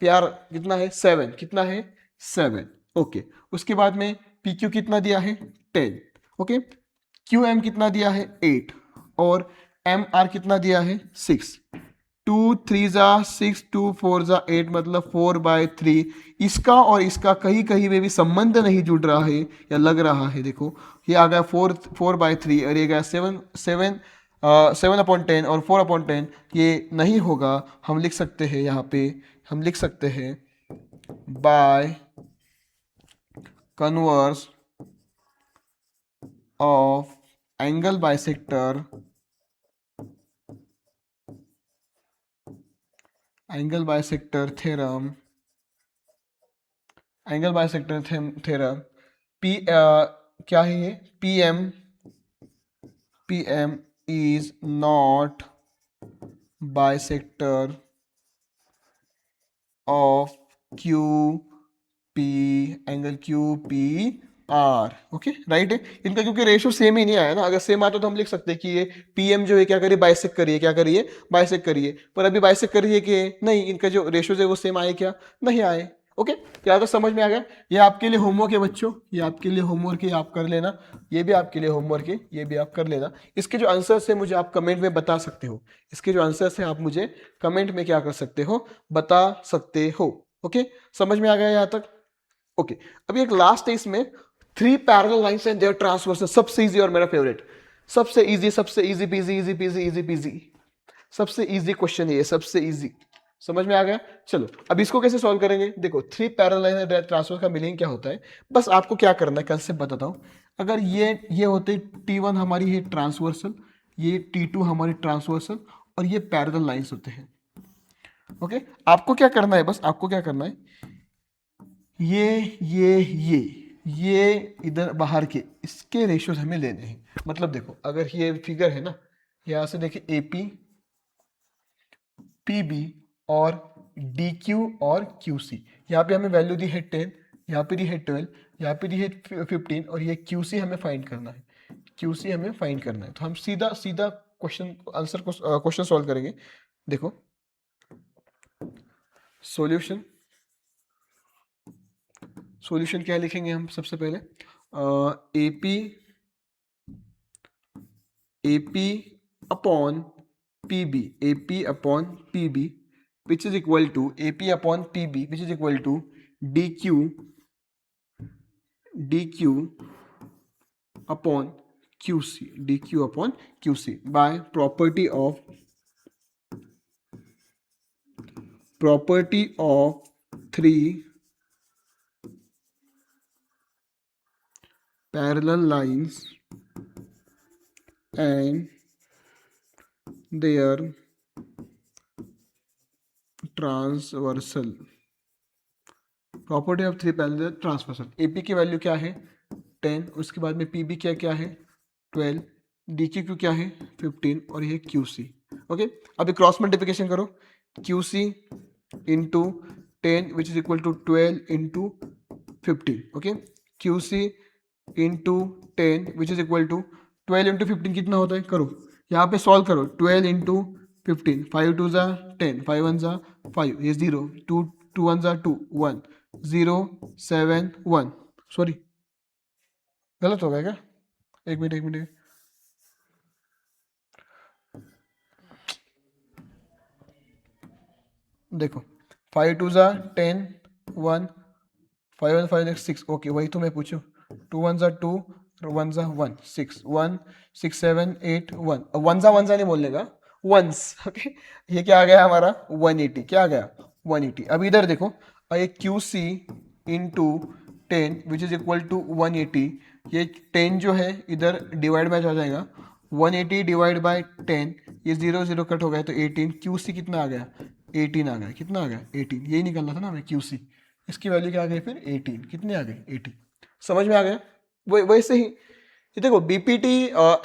P R कितना है 7, कितना है 7। ओके, उसके बाद में पी क्यू कितना दिया है 10। ओके, क्यू एम कितना दिया है 8, और एम आर कितना दिया है 6। 2 3 जा 6, 2 4 जा 8, मतलब 4/3। इसका और इसका कहीं कहीं में भी संबंध नहीं जुड़ रहा है या लग रहा है। देखो ये आ गया 4/3, और ये गया 7/10 और 4/10, ये नहीं होगा। हम लिख सकते हैं यहाँ पे, हम लिख सकते हैं by converse of angle bisector, angle bisector theorem, angle bisector theorem, P क्या है ये, P M is not bisector of Q P, angle Q P R. Okay right है, इनका क्योंकि रेशियो सेम ही नहीं आया ना, अगर सेम आता तो हम लिख सकते हैं कि ये पी एम जो है क्या करिए, बाइसेक्ट करिए, क्या करिए बाइसेक्ट करिए, पर अभी बाइसेक्ट करिए कि नहीं, इनका जो रेशियो है वो सेम आए क्या, नहीं आए। ओके, क्या तो समझ में आ गया। ये आपके लिए होमवर्क है बच्चों, ये आपके लिए होमवर्क है, आप कर लेना। ये भी आपके लिए होमवर्क है, ये भी आप कर लेना। इसके जो आंसर्स है मुझे आप कमेंट में बता सकते हो, इसके जो आंसर्स है आप मुझे कमेंट में क्या कर सकते हो, बता सकते हो। ओके, समझ में आ गया यहाँ तक। ओके, अभी एक लास्ट है इसमें, 3 parallel lines and their transversal, सबसे इजी और मेरा फेवरेट, सबसे इजी पीजी, इजी पीजी, सबसे इजी क्वेश्चन है ये, सबसे इजी। समझ में आ गया। चलो अब इसको कैसे सॉल्व करेंगे, देखो 3 parallel line and their transversal का मीनिंग क्या होता है, बस आपको क्या करना है कंसेप्ट बताता हूं। अगर ये होते T1 हमारी है ट्रांसवर्सल, ये T2 हमारी ट्रांसवर्सल, और ये पैरेलल लाइंस होते हैं। ओके, आपको क्या करना है, बस आपको क्या करना है, ये इधर बाहर के इसके रेशियोज हमें लेने हैं। मतलब देखो अगर ये फिगर है ना, यहां से देखिए AP, PB और DQ और QC, यहाँ पे हमें वैल्यू दी है 10, यहाँ पे दी है 12, यहाँ पे दी है 15, और ये QC हमें फाइंड करना है, QC हमें फाइंड करना है। तो हम सीधा सीधा क्वेश्चन सॉल्व करेंगे। देखो सॉल्यूशन, सॉल्यूशन क्या लिखेंगे हम सबसे पहले, AP upon PB which is equal to AP upon PB which is equal to DQ upon QC by property of three parallel lines and their transversal, property of three parallel transversal. AP की value क्या है 10, उसके बाद में PB क्या है 12, DQ क्या है 15 और ये QC। ओके, अभी क्रॉस मल्टीप्लिकेशन करो, QC into 10 which is equal to 12 into 15। Okay, QC into 10 which is equal to 12 into 15 कितना होता है, करो यहाँ पे सॉल्व करो। 12 इंटू 15, 5 2 ज़ा 10, 5 1 ज़ा 5, ये 0, 2 2 1 ज़ा 2 1, 0 7 1, सॉरी गलत हो गया क्या, एक मिनट देखो, 5 2 ज़ा 10, 1 5 1 5 6, ओके वही तो मैं पूछूं। 2 1 ज़ा 2, 1 ज़ा 1, 6 1 6 7 8 1, 1 ज़ा नहीं बोलने का, वंस। ओके, ये क्या आ गया हमारा 180, क्या आ गया 180। अब इधर देखो, ये QC into 10 which is equal to 180, ये 10 जो है इधर डिवाइड में आ जाएगा, 180 डिवाइड बाय 10, ये 0 0 कट हो गया तो 18, QC कितना आ गया 18 आ गया, कितना आ गया 18, यही निकलना था ना हमें QC, इसकी वैल्यू क्या आ गई फिर 18, कितने आ गए 18। समझ में आ गया। वैसे ही ये देखो BPT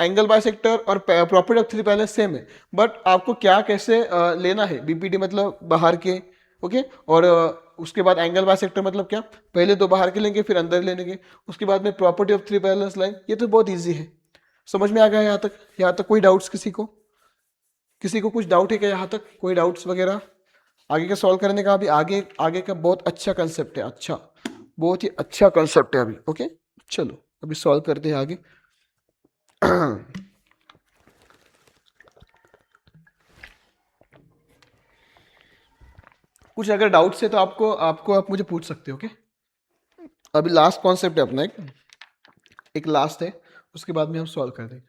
एंगल बाइसेक्टर और property of three parallel same है, बट आपको क्या कैसे लेना है। BPT मतलब बाहर के, ओके, और उसके बाद एंगल बाइसेक्टर मतलब क्या, पहले दो बाहर के लेंगे फिर अंदर लेंगे, उसके बाद में property of three parallel line, ये तो बहुत ईजी है। समझ में आ गया यहाँ तक, यहाँ तक कोई डाउट्स किसी को कुछ डाउट है क्या, यहाँ तक कोई डाउट्स वगैरह आगे का सॉल्व करने का। अभी आगे आगे का बहुत अच्छा कंसेप्ट है, अच्छा बहुत ही अच्छा कंसेप्ट है अभी। ओके चलो अभी सॉल्व करते हैं आगे। कुछ अगर डाउट्स है तो आप मुझे पूछ सकते हो। ओके, अभी लास्ट कॉन्सेप्ट है अपना, एक लास्ट है, उसके बाद में हम सॉल्व कर देंगे।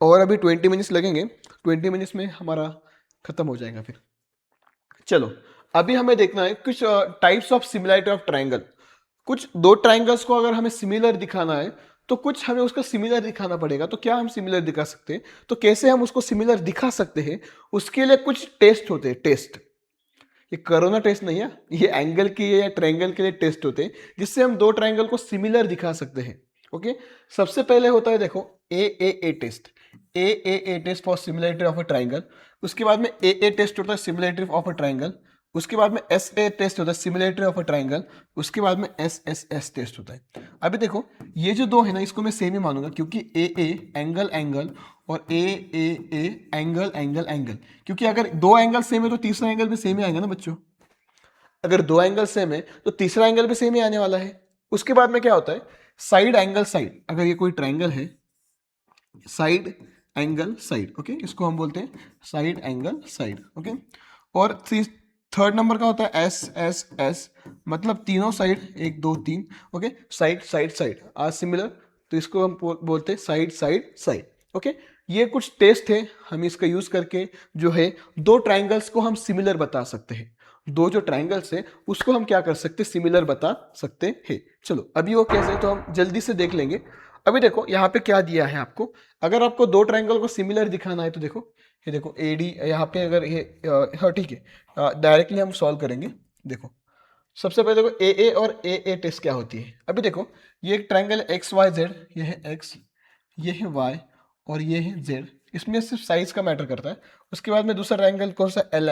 और अभी 20 मिनट्स लगेंगे, 20 मिनट्स में हमारा खत्म हो जाएगा फिर। चलो अभी हमें देखना है कुछ types of similarity of triangle. कुछ दो ट्राइंगल्स को अगर हमें सिमिलर दिखाना है तो कुछ हमें उसका सिमिलर दिखाना पड़ेगा। तो क्या हम सिमिलर दिखा सकते हैं, तो कैसे हम उसको सिमिलर दिखा सकते हैं, उसके लिए कुछ टेस्ट होते हैं। टेस्ट, ये कोरोना टेस्ट नहीं है, ये एंगल के या ट्रायंगल के लिए टेस्ट होते हैं जिससे हम दो ट्रायंगल को सिमिलर दिखा सकते हैं। ओके, सबसे पहले होता है देखो A test, A test for similarity of a triangle. उसके बाद में ए टेस्ट होता है सिमिलरिटी ऑफ अ ट्रायंगल। उसके बाद में ए टेस्ट होता है सिमिलरिटी ऑफ अ ट्रायंगल। उसके बाद में एस टेस्ट होता है। अभी देखो ये जो दो है ना, इसको मैं सेम ही मानूंगा क्योंकि ए एंगल एंगल और ए एंगल एंगल एंगल, क्योंकि अगर दो एंगल सेम है तो तीसरा एंगल भी सेम ही आएगा ना बच्चों। अगर दो एंगल सेम है तो तीसरा एंगल भी सेम ही आने वाला है। उसके बाद में क्या होता है साइड एंगल साइड, अगर ये कोई ट्रायंगल है साइड एंगल साइड, ओके, इसको हम बोलते हैं साइड एंगल साइड। ओके, और थर्ड नंबर का होता है एस एस एस, मतलब तीनों साइड, एक दो तीन, okay, side side side are similar, तो इसको हम बोलते हैं साइड साइड साइड। ओके, ये कुछ टेस्ट है, हम इसका यूज करके जो है दो ट्राइंगल्स को हम सिमिलर बता सकते हैं। दो जो ट्राइंगल्स है उसको हम क्या कर सकते हैं, सिमिलर बता सकते हैं। चलो अभी वो कैसे तो हम जल्दी से देख लेंगे। अभी देखो यहाँ पे क्या दिया है आपको, अगर आपको दो ट्राइंगल को सिमिलर दिखाना है तो देखो ये देखो AD यहाँ पे, अगर ये हाँ ठीक है, डायरेक्टली हम सॉल्व करेंगे। देखो सबसे पहले देखो ए और ए टेस्ट क्या होती है। अभी देखो ये एक ट्राइंगल एक्स वाई जेड, ये है एक्स, ये है वाई और ये है जेड, इसमें सिर्फ साइज का मैटर करता है। उसके बाद में दूसरा ट्राइंगल कौन सा, एल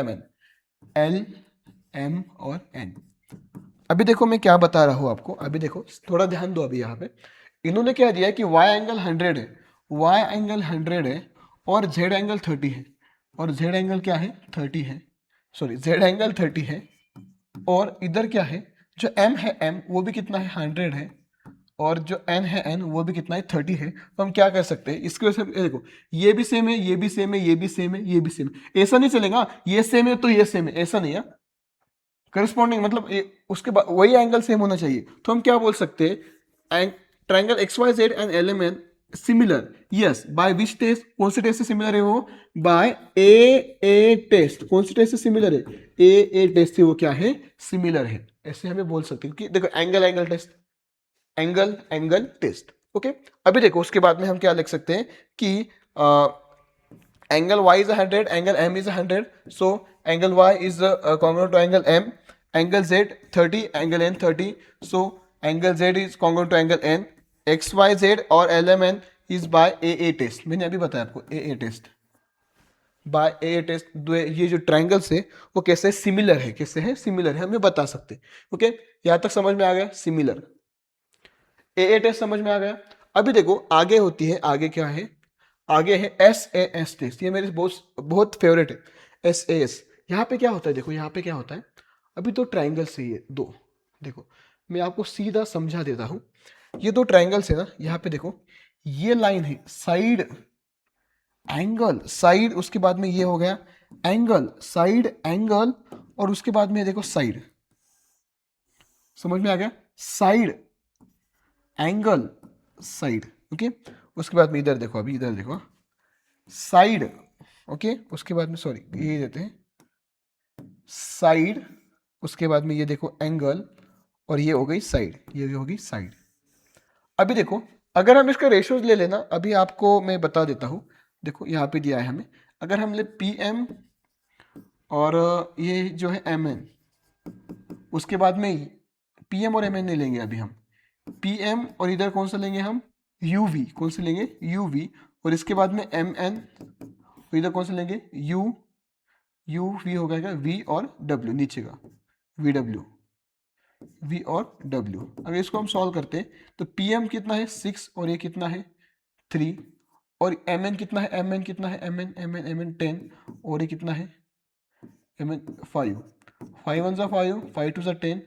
एम और एन। अभी देखो मैं क्या बता रहा हूँ आपको, अभी देखो थोड़ा ध्यान दो। अभी यहाँ पे इन्होंने क्या दिया है कि वाई एंगल 100 है, वाई एंगल 100 है और जेड एंगल 30 है, और जेड एंगल क्या है 30 है, सॉरी जेड एंगल 30 है। और इधर क्या है, जो एम है एम वो भी कितना है 100 है, और जो एन है एन वो भी कितना है 30 है। तो हम क्या कर सकते हैं इसकी वजह से, देखो ये भी सेम है, ये भी सेम है, ये भी सेम है, ये भी सेम है, ऐसा नहीं चलेगा ये सेम है तो ये सेम है, ऐसा नहीं है। करस्पॉन्डिंग मतलब उसके बाद वही एंगल सेम होना चाहिए। तो हम क्या बोल सकते हैं, triangle X Y Z and L M N similar, yes, by which test, कौन से टेस्ट से सिमिलर है वो, बाय ए टेस्ट। कौन से टेस्ट से सिमिलर है, ए टेस्ट से वो क्या है सिमिलर है, ऐसे हमें बोल सकते हैं। क्योंकि देखो angle angle test, angle test. Okay, अभी देखो उसके बाद में हम क्या लिख सकते हैं कि angle y is 100, angle m is 100, so angle y is congruent to angle m, angle z 30, angle n 30, so angle z is congruent to angle n, x y z और lmn is by a test. मैंने अभी बताया आपको a टेस्ट, by A test. ये जो triangles है वो कैसे सिमिलर है, कैसे है सिमिलर है, हमें बता सकते हैं। ओके, यहां तक समझ में आ गया, सिमिलर ए टेस्ट समझ में आ गया। अभी देखो आगे होती है, आगे क्या है, आगे है एस ए एस टेस्ट। ये मेरे बहुत बहुत फेवरेट है, एस ए एस। यहाँ पे क्या होता है, देखो यहाँ पे क्या होता है, अभी तो ट्राइंगल्स है ये दो, देखो मैं आपको सीधा समझा देता हूँ। ये दो ट्राइंगल्स है ना, यहाँ पे देखो ये लाइन है साइड एंगल साइड, उसके बाद में ये हो गया एंगल साइड एंगल, और उसके बाद में देखो साइड, समझ में आ गया, साइड एंगल साइड। ओके, उसके बाद में इधर देखो, अभी इधर देखो साइड। ओके, उसके बाद में सॉरी ये देते हैं साइड, उसके बाद में ये देखो एंगल, और ये हो गई साइड, ये होगी साइड। अभी देखो अगर हम इसका रेशियोज ले लेना, अभी आपको मैं बता देता हूँ। देखो यहाँ पे दिया है हमें, अगर हम ले पी एम और ये जो है एम एन, उसके बाद में पी एम और एम एन नहीं लेंगे अभी हम, पी एम और इधर कौन सा लेंगे हम, यू वी, कौन से लेंगे यू वी, और इसके बाद में एम एन, तो इधर कौन सा लेंगे यू, यू वी हो गया वी और डब्ल्यू नीचे का, वी डब्ल्यू, वी और डब्ल्यू। अगर इसको हम सॉल्व करते हैं तो पी एम कितना है 6 और ये कितना है 3, और एम एन कितना है, एम एन कितना है, M N M N M N 10, और ये कितना है एम एन 5, 5 1 जा 5, 5 2 जा 10,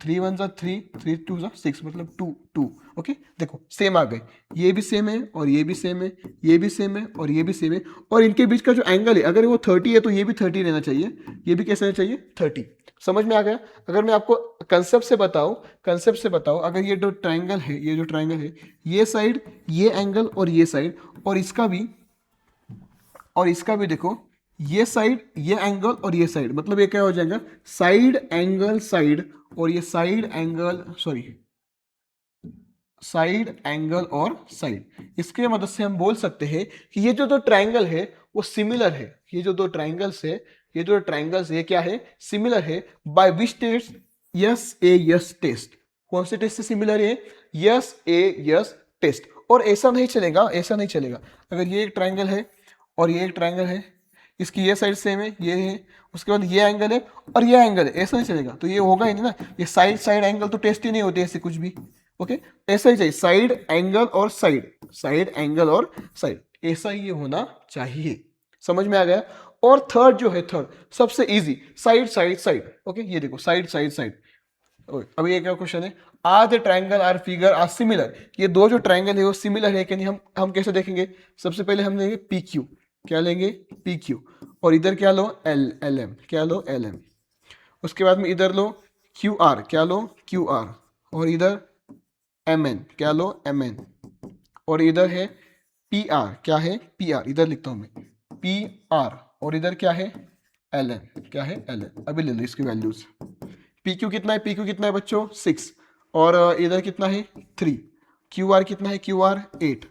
3 1 जा 3, 3 2 जा 6, मतलब 2 2। ओके, देखो सेम आ गए, ये भी सेम है और ये भी सेम है, ये भी सेम है और ये भी सेम है, और इनके बीच का जो एंगल है अगर वो 30 है तो ये भी 30 रहना चाहिए, ये भी कैसे रहना चाहिए 30। समझ में आ गया। अगर मैं आपको कंसेप्ट से बताऊं, कंसेप्ट से बताऊं, अगर ये जो ट्राइंगल है, ये जो ट्राइंगल है, ये साइड, ये एंगल और ये साइड, और इसका भी, और इसका भी देखो ये साइड, ये एंगल और ये साइड, मतलब ये क्या हो जाएगा साइड एंगल साइड, और ये side angle sorry side angle और साइड। इसके मदद से हम बोल सकते हैं कि ये जो दो ट्राइंगल है वो सिमिलर है, ये जो दो ट्राइंगल्स है, ये जो ट्राइंगल्स ये क्या है सिमिलर है, by which test, S A S test. कौन से टेस्ट से सिमिलर है, यस ए यस टेस्ट। और ऐसा नहीं चलेगा, ऐसा नहीं चलेगा, अगर ये एक ट्राइंगल है और ये एक ट्राइंगल है, इसकी ये साइड सेम है, ये है, उसके बाद ये एंगल है और ये एंगल है, ऐसा नहीं चलेगा, तो ये होगा ही नहीं ना, ये साइड साइड एंगल तो टेस्ट ही नहीं होते ऐसे कुछ भी। ओके, ऐसा ही चाहिए, साइड एंगल और साइड, साइड एंगल और साइड, ऐसा ही ये होना चाहिए। समझ में आ गया। और थर्ड जो है, थर्ड सबसे easy, side side side. Okay, ये देखो साइड साइड साइड। अभी एक क्वेश्चन है, are the triangle are figure are similar, ये दो जो ट्राइंगल है वो सिमिलर है कि नहीं, हम कैसे देखेंगे, सबसे पहले हम लेंगे पी क्यू, क्या लेंगे पी क्यू, और इधर क्या लो एल एल एम, क्या लो एल एम, उसके बाद में इधर लो क्यू आर, क्या लो क्यू आर, और इधर एम एन, क्या लो एम एन, और इधर है पी आर, क्या है पी आर, इधर लिखता हूं मैं पी आर, और इधर क्या है एल एन, क्या है एल एन। अभी ले लो इसकी वैल्यूज, पी क्यू कितना है, पी क्यू कितना है बच्चों 6, और इधर कितना है 3, क्यू आर कितना है, क्यू आर 8,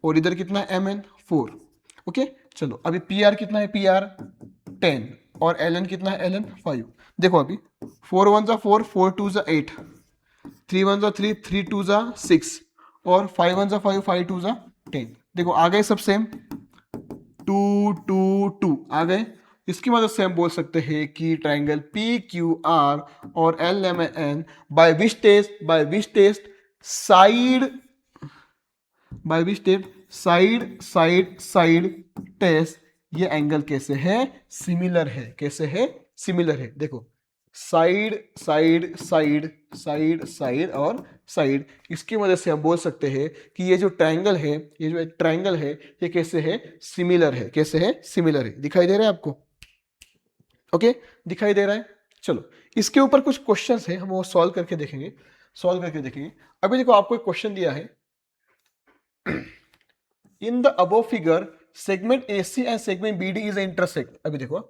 और इधर कितना है एम एन 4। ओके, चलो अभी पी आर कितना है, पी आर 10, और एल एन कितना है, एल एन 5। देखो अभी 4 1 जा 4, 4 2 जा 8, 3 1 जा 3, 3 2 जा 6, और 5 1 जा 5, 5 2 जा 10। देखो आ गए सब सेम, 2 2 2 आ गए। इसकी मदद से हम बोल सकते हैं कि ट्राइंगल पी क्यू आर और L M N by which test, by which test side, by which test side side side test, ये एंगल कैसे है सिमिलर है, कैसे है सिमिलर है। देखो side side side side side और साइड, इसकी मदद से हम बोल सकते हैं कि ये जो ट्राइंगल है, ये जो एक ट्राइंगल है, ये कैसे है सिमिलर है, कैसे है सिमिलर है। दिखाई दे रहा है आपको, ओके दिखाई दे रहा है। चलो इसके ऊपर कुछ क्वेश्चंस है, हम वो सॉल्व करके देखेंगे, सॉल्व करके देखेंगे। अभी देखो आपको एक क्वेश्चन दिया है, in the above figure segment AC and segment BD is intersect. अभी देखो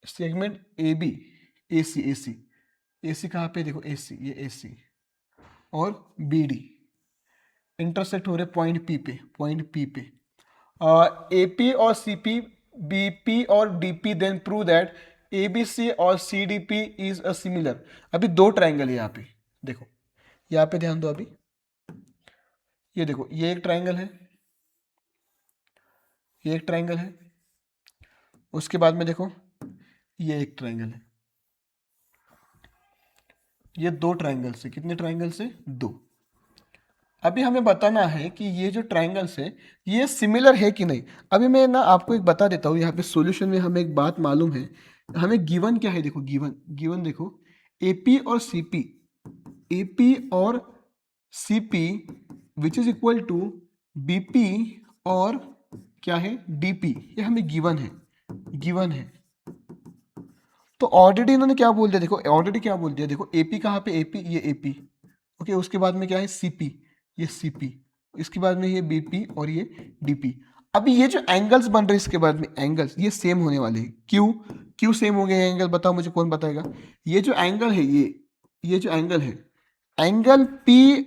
segment AB, AC AC AC कहाँ पे, देखो AC, ये AC और BD, इंटरसेक्ट हो रहे पॉइंट पी पे, पॉइंट पी पे। AP और CP, BP और DP, then prove that ABC और CDP इज अ सिमिलर। अभी दो ट्राइंगल है यहाँ पे, देखो यहाँ पे ध्यान दो। अभी ये देखो, ये एक ट्राइंगल है, ये एक ट्राइंगल है, उसके बाद में देखो ये एक ट्राइंगल है। ये दो ट्राइंगल से, कितने ट्राइंगल से? दो। अभी हमें बताना है कि ये जो ट्राइंगल्स है ये सिमिलर है कि नहीं। अभी मैं ना आपको एक बता देता हूँ, यहाँ पे सॉल्यूशन में हमें एक बात मालूम है। हमें गिवन क्या है, देखो गिवन, गिवन देखो AP और CP, AP और CP which is equal to BP और क्या है, DP। ये हमें गिवन है, गिवन है। तो ऑलरेडी इन्होंने क्या बोल दिया, देखो ऑलरेडी क्या बोल दिया, देखो AP कहाँ पे, AP, ये AP, ओके। उसके बाद में क्या है, CP, ये CP, इसके बाद में ये BP और ये DP। अभी ये जो एंगल्स बन रहे हैं इसके बाद में एंगल्स ये सेम होने वाले हैं। क्यों, क्यों सेम हो गए एंगल, बताओ मुझे, कौन बताएगा? ये जो एंगल है, ये जो एंगल है, angle P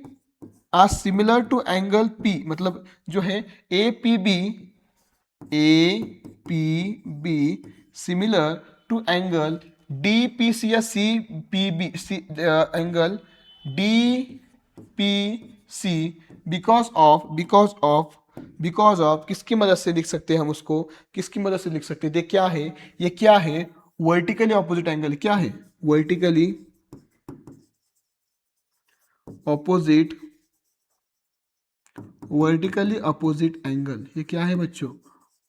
are similar to angle P, मतलब जो है APB, APB similar to angle DPC या CPB, angle DPC, because of किसकी मदद से लिख सकते हैं हम उसको, किसकी मदद से लिख सकते हैं? देख क्या है, ये क्या है, वर्टिकली ऑपोजिट एंगल। क्या है? Vertically opposite, vertically opposite angle. ये क्या है बच्चों?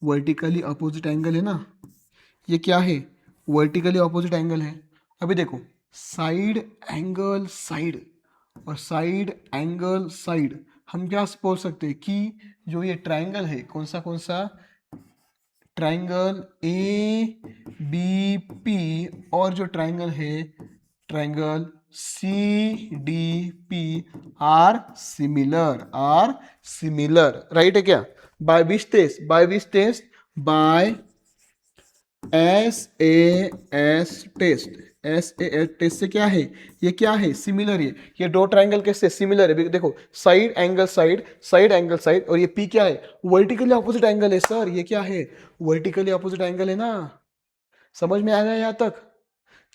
वर्टिकली अपोजिट एंगल है ना। ये क्या है? वर्टिकली अपोजिट एंगल है। अभी देखो, साइड एंगल साइड और साइड एंगल साइड, हम क्या बोल सकते हैं कि जो ये ट्राइंगल है, कौन सा कौन सा, ट्राइंगल ABP और जो ट्राइंगल है triangle CDP are similar, are similar, right है क्या? By which test, by which test, by SAS test. SAS test से क्या है, ये क्या है, सिमिलर। ये दो ट्राइंगल कैसे सिमिलर है, देखो side angle side, side angle side, और ये P क्या है, वर्टिकली ऑपोजिट एंगल है सर। ये क्या है, वर्टिकली ऑपोजिट एंगल है ना। समझ में आ गया यहाँ तक?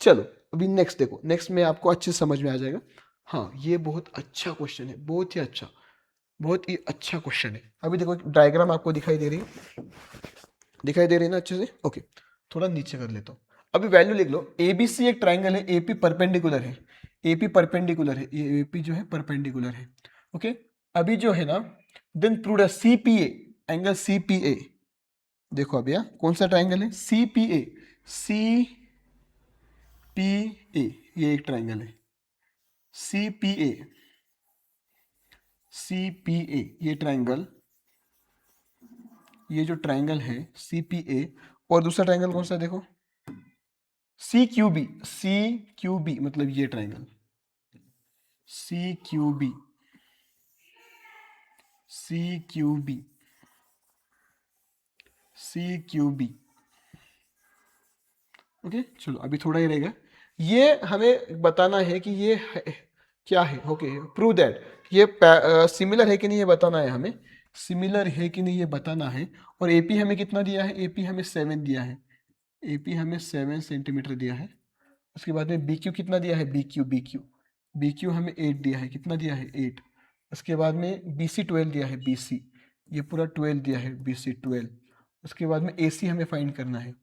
चलो अभी नेक्स्ट देखो, नेक्स्ट में आपको अच्छे से समझ में आ जाएगा। हाँ, ये बहुत अच्छा क्वेश्चन है, बहुत ही अच्छा, बहुत ही अच्छा क्वेश्चन है। अभी देखो डायग्राम आपको दिखाई दे रही है, दिखाई दे रही है ना अच्छे से? ओके, थोड़ा नीचे कर लेता हूँ। अभी वैल्यू लिख लो। ABC एक ट्राइंगल है, AP परपेंडिकुलर है, AP परपेंडिकुलर है, ये AP जो है परपेंडिकुलर है, ओके। अभी जो है ना, then prove CPA, angle CPA। देखो अभी कौन सा ट्राइंगल है, CPA, CPA, ये एक ट्राइंगल है CPA, CPA, ये ट्राइंगल, ये जो ट्राइंगल है CPA, और दूसरा ट्राइंगल कौन सा देखो, CQB, CQB मतलब ये triangle CQB, CQB, CQB, okay. चलो अभी थोड़ा ही रहेगा। ये हमें बताना है कि ये है, क्या है, ओके, प्रूव दैट ये सिमिलर है कि नहीं, ये बताना है हमें, सिमिलर है कि नहीं ये बताना है। और AP हमें कितना दिया है, AP हमें 7 दिया है, AP हमें 7 सेंटीमीटर दिया है। उसके बाद में BQ कितना दिया है, BQ हमें 8 दिया है, कितना दिया है, 8। उसके बाद में BC 12 दिया है, BC ये पूरा 12 दिया है, BC 12। उसके बाद में AC हमें फाइंड करना है,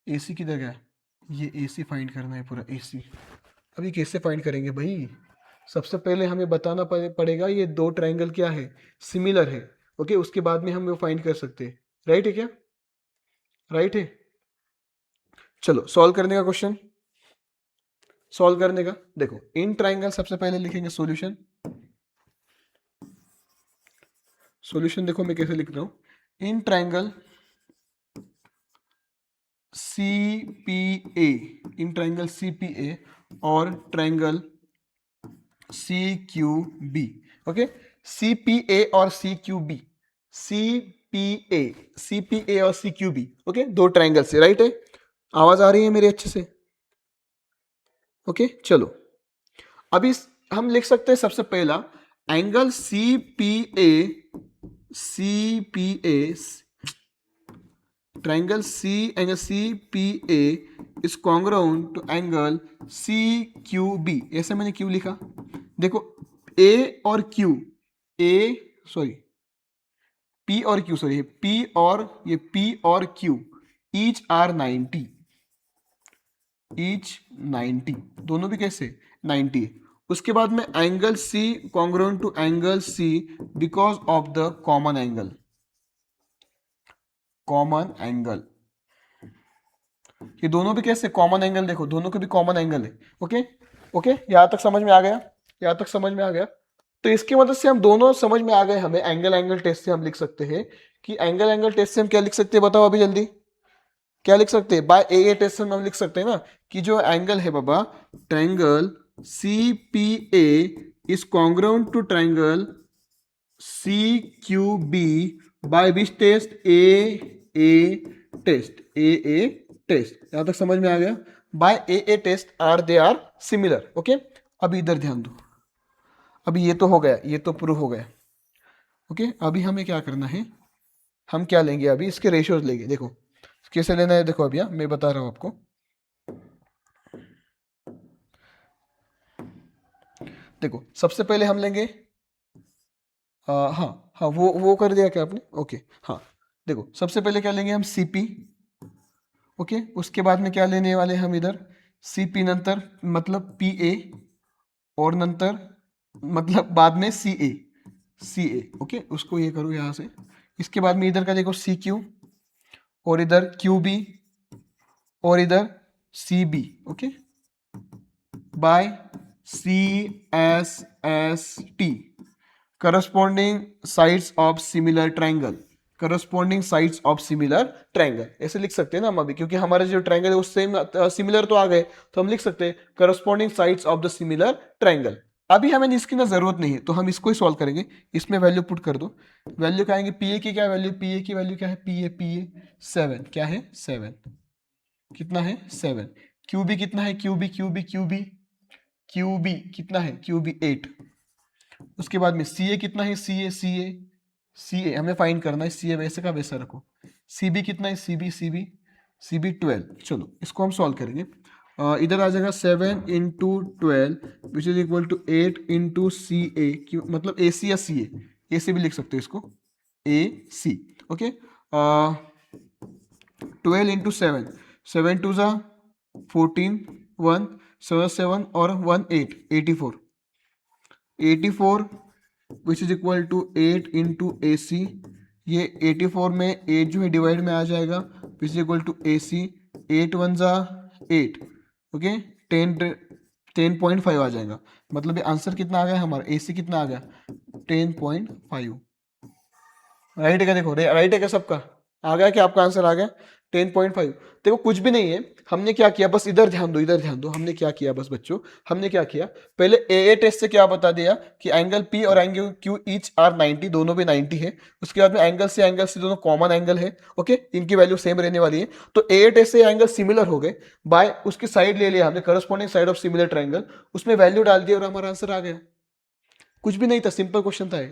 AC किधर गया, ये AC फाइंड करना है पूरा AC। अभी कैसे फाइंड करेंगे भाई? सबसे पहले हमें बताना पड़ेगा ये दो ट्राइंगल क्या है, सिमिलर है, ओके। उसके बाद में हम वो फाइंड कर सकते हैं, राइट है क्या, राइट है। चलो सॉल्व करने का क्वेश्चन, सॉल्व करने का देखो, इन ट्राइंगल सबसे पहले लिखेंगे सॉल्यूशन। सॉल्यूशन देखो मैं कैसे लिख रहा हूं, in triangle CPA, in triangle CPA और ट्राइंगल CQB, ओके। CPA और CQB, CPA, CPA और CQB, ओके, दो ट्राइंगल से, राइट है। आवाज आ रही है मेरी अच्छे से? ओके चलो, अभी हम लिख सकते हैं सबसे पहला angle C P A triangle angle C P A is congruent to angle C Q B. ऐसे मैंने क्यू लिखा, देखो ए और क्यू, पी और क्यू, सॉरी पी और क्यू ईच आर 90, दोनों भी कैसे 90। उसके बाद में angle C congruent to angle C because of the common angle, ये दोनों भी कैसे कॉमन एंगल, देखो दोनों के भी कॉमन एंगल है। ओके यहां तक समझ में आ गया। तो इसकी मदद से हम दोनों समझ में आ गए, हमें एंगल टेस्ट से हम लिख सकते हैं कि एंगल टेस्ट से हम क्या लिख सकते हैं, बताओ अभी जल्दी, क्या लिख सकते हैं? बाय ए टेस्ट से हम लिख सकते हैं ना कि जो एंगल है बाबा, triangle C P A is congruent to triangle C Q B by which test, A test. यहां तक समझ में आ गया? By A test they are similar. Okay, अभी इधर ध्यान दो, अभी ये तो हो गया, ये तो प्रूव हो गया। ओके, अभी हमें क्या करना है, हम क्या लेंगे अभी, इसके रेशियोज लेंगे। देखो कैसे लेना है, देखो अभी मैं बता रहा हूं आपको। देखो सबसे पहले हम लेंगे हाँ वो कर दिया क्या आपने? ओके हाँ, देखो सबसे पहले क्या लेंगे हम, सीपी। ओके, उसके बाद में क्या लेने वाले हम इधर, सीपी नंतर मतलब पी ए, और नंतर मतलब बाद में सी ए। ओके, उसको ये करो यहां से। इसके बाद में इधर का देखो सी क्यू, और इधर क्यू बी, और इधर C B. Okay, by C S T, corresponding sides of similar triangle, ऐसे लिख सकते हैं ना हम अभी, क्योंकि हमारे जो ट्रायंगल है वो सेम सिमिलर तो आ गए, तो हम लिख सकते हैं corresponding sides of the similar triangle. अभी हमें इसकी ना जरूरत नहीं है, तो हम इसको ही सॉल्व करेंगे। इसमें वैल्यू पुट कर दो, वैल्यू क्या आएंगे, पी ए की क्या वैल्यू, पी ए की वैल्यू क्या है, पी ए 7, क्या है 7, कितना है 7। क्यू बी कितना है, क्यू बी कितना है, क्यू बी 8। उसके बाद में सी ए कितना है, सी ए हमें फाइंड करना है, सी ए वैसे का वैसा रखो। सी बी कितना है, सी बी 12। चलो इसको हम सॉल्व करेंगे। इधर आ जाएगा 7 into 12 which is equal to 8 into C A, मतलब ए सी या सी ए से भी लिख सकते हो इसको, A C. Okay, 12 into 7 two ज़ा 14, 1 7 और 1 8, 84 which is equal to 8 into A C. ये 84 में 8 जो है डिवाइड में आ जाएगा, विच इज इक्वल टू ए सी, 8 1 ज़ा 8। ओके, 10.5 आ जाएगा, मतलब ये आंसर कितना आ गया हमारा, ए सी कितना आ गया 10.5। राइट है क्या, देखो राइट है क्या, सबका आ गया क्या, आपका आंसर आ गया 10.5। देखो कुछ भी नहीं है, हमने क्या किया, बस इधर ध्यान दो, हमने क्या किया बस बच्चों, हमने क्या किया, पहले ए टेस्ट से क्या बता दिया कि एंगल पी और एंगल क्यू ईच आर 90, दोनों भी 90 है। उसके बाद में एंगल से दोनों कॉमन एंगल है। ओके, इनकी वैल्यू सेम रहने वाली है, तो ए टेस्ट से एंगल सिमिलर हो गए, बाय उसकी साइड ले लिया हमने, corresponding side of similar triangle, उसमें वैल्यू डाल दिया और हमारा आंसर आ गया। कुछ भी नहीं था, सिंपल क्वेश्चन था,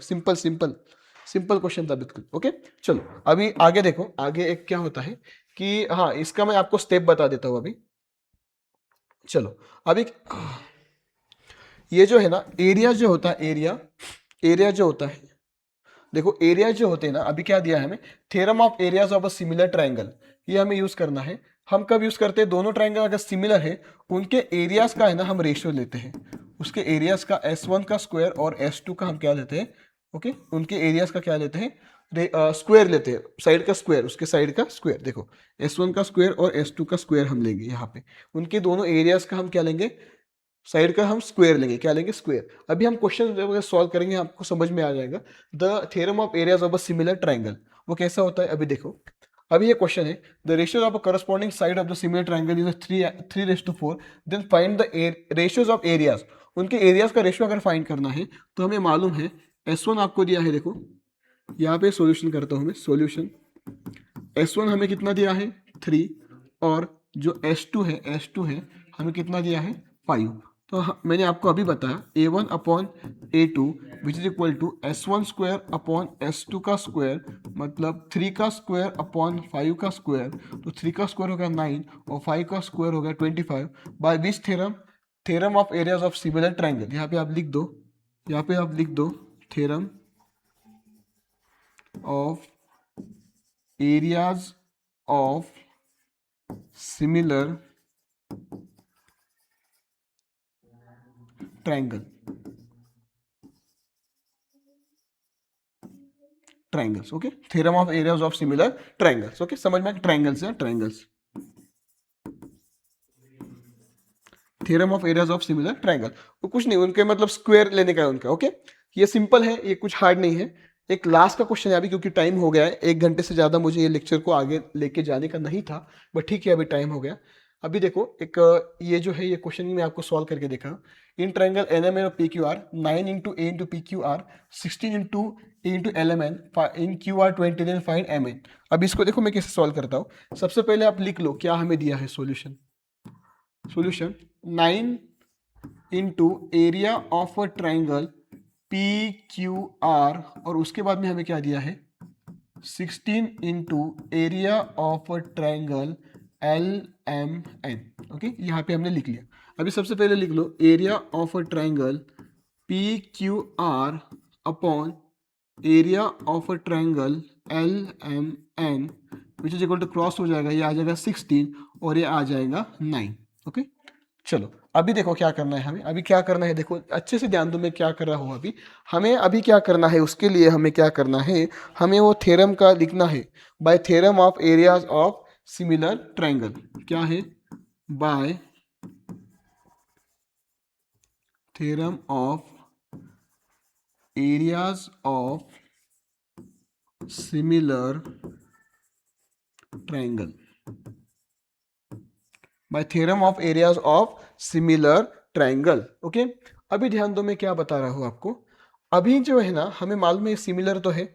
सिंपल क्वेश्चन था बिल्कुल। ओके, चलो अभी आगे देखो, आगे एक क्या होता है कि हाँ, इसका मैं आपको स्टेप बता देता हूं अभी। चलो अभी ये जो है ना, एरिया जो होता है, एरिया जो होता है, देखो एरिया जो होते हैं ना, अभी क्या दिया है हमें, theorem of areas of a similar triangle, ये हमें यूज करना है। हम कब यूज करते हैं, दोनों ट्रायंगल अगर सिमिलर है, उनके एरियाज का है ना हम रेशियो लेते हैं, उसके एरियाज का S1 का स्क्वायर और S2 का हम क्या लेते हैं, ओके, उनके एरियाज का क्या लेते हैं, स्क्वायर लेते हैं, साइड का स्क्वायर, उसके साइड का स्क्वायर। देखो S1 का स्क्वायर और S2 का स्क्वायर हम लेंगे यहाँ पे, उनके दोनों एरियाज का हम क्या लेंगे, साइड का हम स्क्वायर लेंगे, क्या लेंगे, स्क्वायर। अभी हम क्वेश्चन सॉल्व करेंगे, आपको समझ में आ जाएगा। The theorem of areas of a similar triangle, वो कैसा होता है, अभी देखो। अभी ये क्वेश्चन है, the ratios of a corresponding side of the similar triangle is 3:4, then find the ratios of areas. उनके एरियाज का रेशियो अगर फाइंड करना है तो हमें मालूम है, S1 आपको दिया है, देखो यहाँ पे सॉल्यूशन करता हूँ मैं, सॉल्यूशन S1 हमें कितना दिया है 3, और जो S2 है हमें कितना दिया है 5। तो मैंने आपको अभी बताया A1 upon A2 which is equal to S1 square upon S2 का स्क्वायर, मतलब 3 का स्क्वायर अपॉन 5 का स्क्वायर, तो 3 का स्क्वायर होगा 9 और 5 का स्क्वायर होगा 25, by which theorem, theorem of areas of similar triangle. यहाँ पे आप लिख दो, यहाँ पे आप लिख दो theorem of areas of similar triangle, triangles, okay, theorem of areas of similar triangles, okay, समझ में, ट्राइंगल्स है, triangles, theorem of areas of similar triangle. वो कुछ नहीं, उनके मतलब स्क्वायर लेने का है उनका, ओके, ये सिंपल है, ये कुछ हार्ड नहीं है। एक लास्ट का क्वेश्चन है अभी, क्योंकि टाइम हो गया है, 1 घंटे से ज़्यादा मुझे ये लेक्चर को आगे लेके जाने का नहीं था, बट ठीक है अभी टाइम हो गया। अभी देखो एक ये जो है ये क्वेश्चन मैं आपको सॉल्व करके देखा। In triangle N M N P Q R 9 into A into P Q R 16 into A into L M N in Q R 20, then find M N. अब इसको देखो मैं कैसे सॉल्व करता हूँ। सबसे पहले आप लिख लो क्या हमें दिया है solution. Solution 9 into area of a triangle P Q R, और उसके बाद में हमें क्या दिया है 16 into area of a triangle L M N, okay, यहाँ पे हमने लिख लिया। अभी सबसे पहले लिख लो area of a triangle P Q R upon area of a triangle L M N, which is equal to cross हो जाएगा, ये आ जाएगा 16 और ये आ जाएगा 9, ओके। चलो अभी देखो क्या करना है हमें, अभी क्या करना है देखो अच्छे से ध्यान दो मैं क्या कर रहा हूँ अभी। हमें अभी क्या करना है, उसके लिए हमें क्या करना है, हमें वो थ्योरम का लिखना है, bye theorem of areas of similar triangle. क्या है, bye theorem of areas of similar triangle, bye theorem of areas of similar triangle, okay. अभी ध्यान दो मैं क्या बता रहा हूं आपको। अभी जो है ना हमें मालूम है सिमिलर तो है,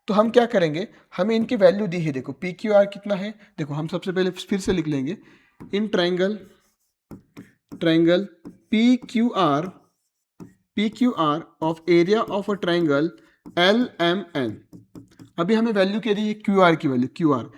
तो हम क्या करेंगे, हमें इनकी वैल्यू दी है, देखो पी क्यू आर कितना है, देखो हम सबसे पहले फिर से लिख लेंगे in triangle, triangle P Q R of area of a triangle L M N. अभी हमें वैल्यू क्या दी है, क्यू आर की value, Q R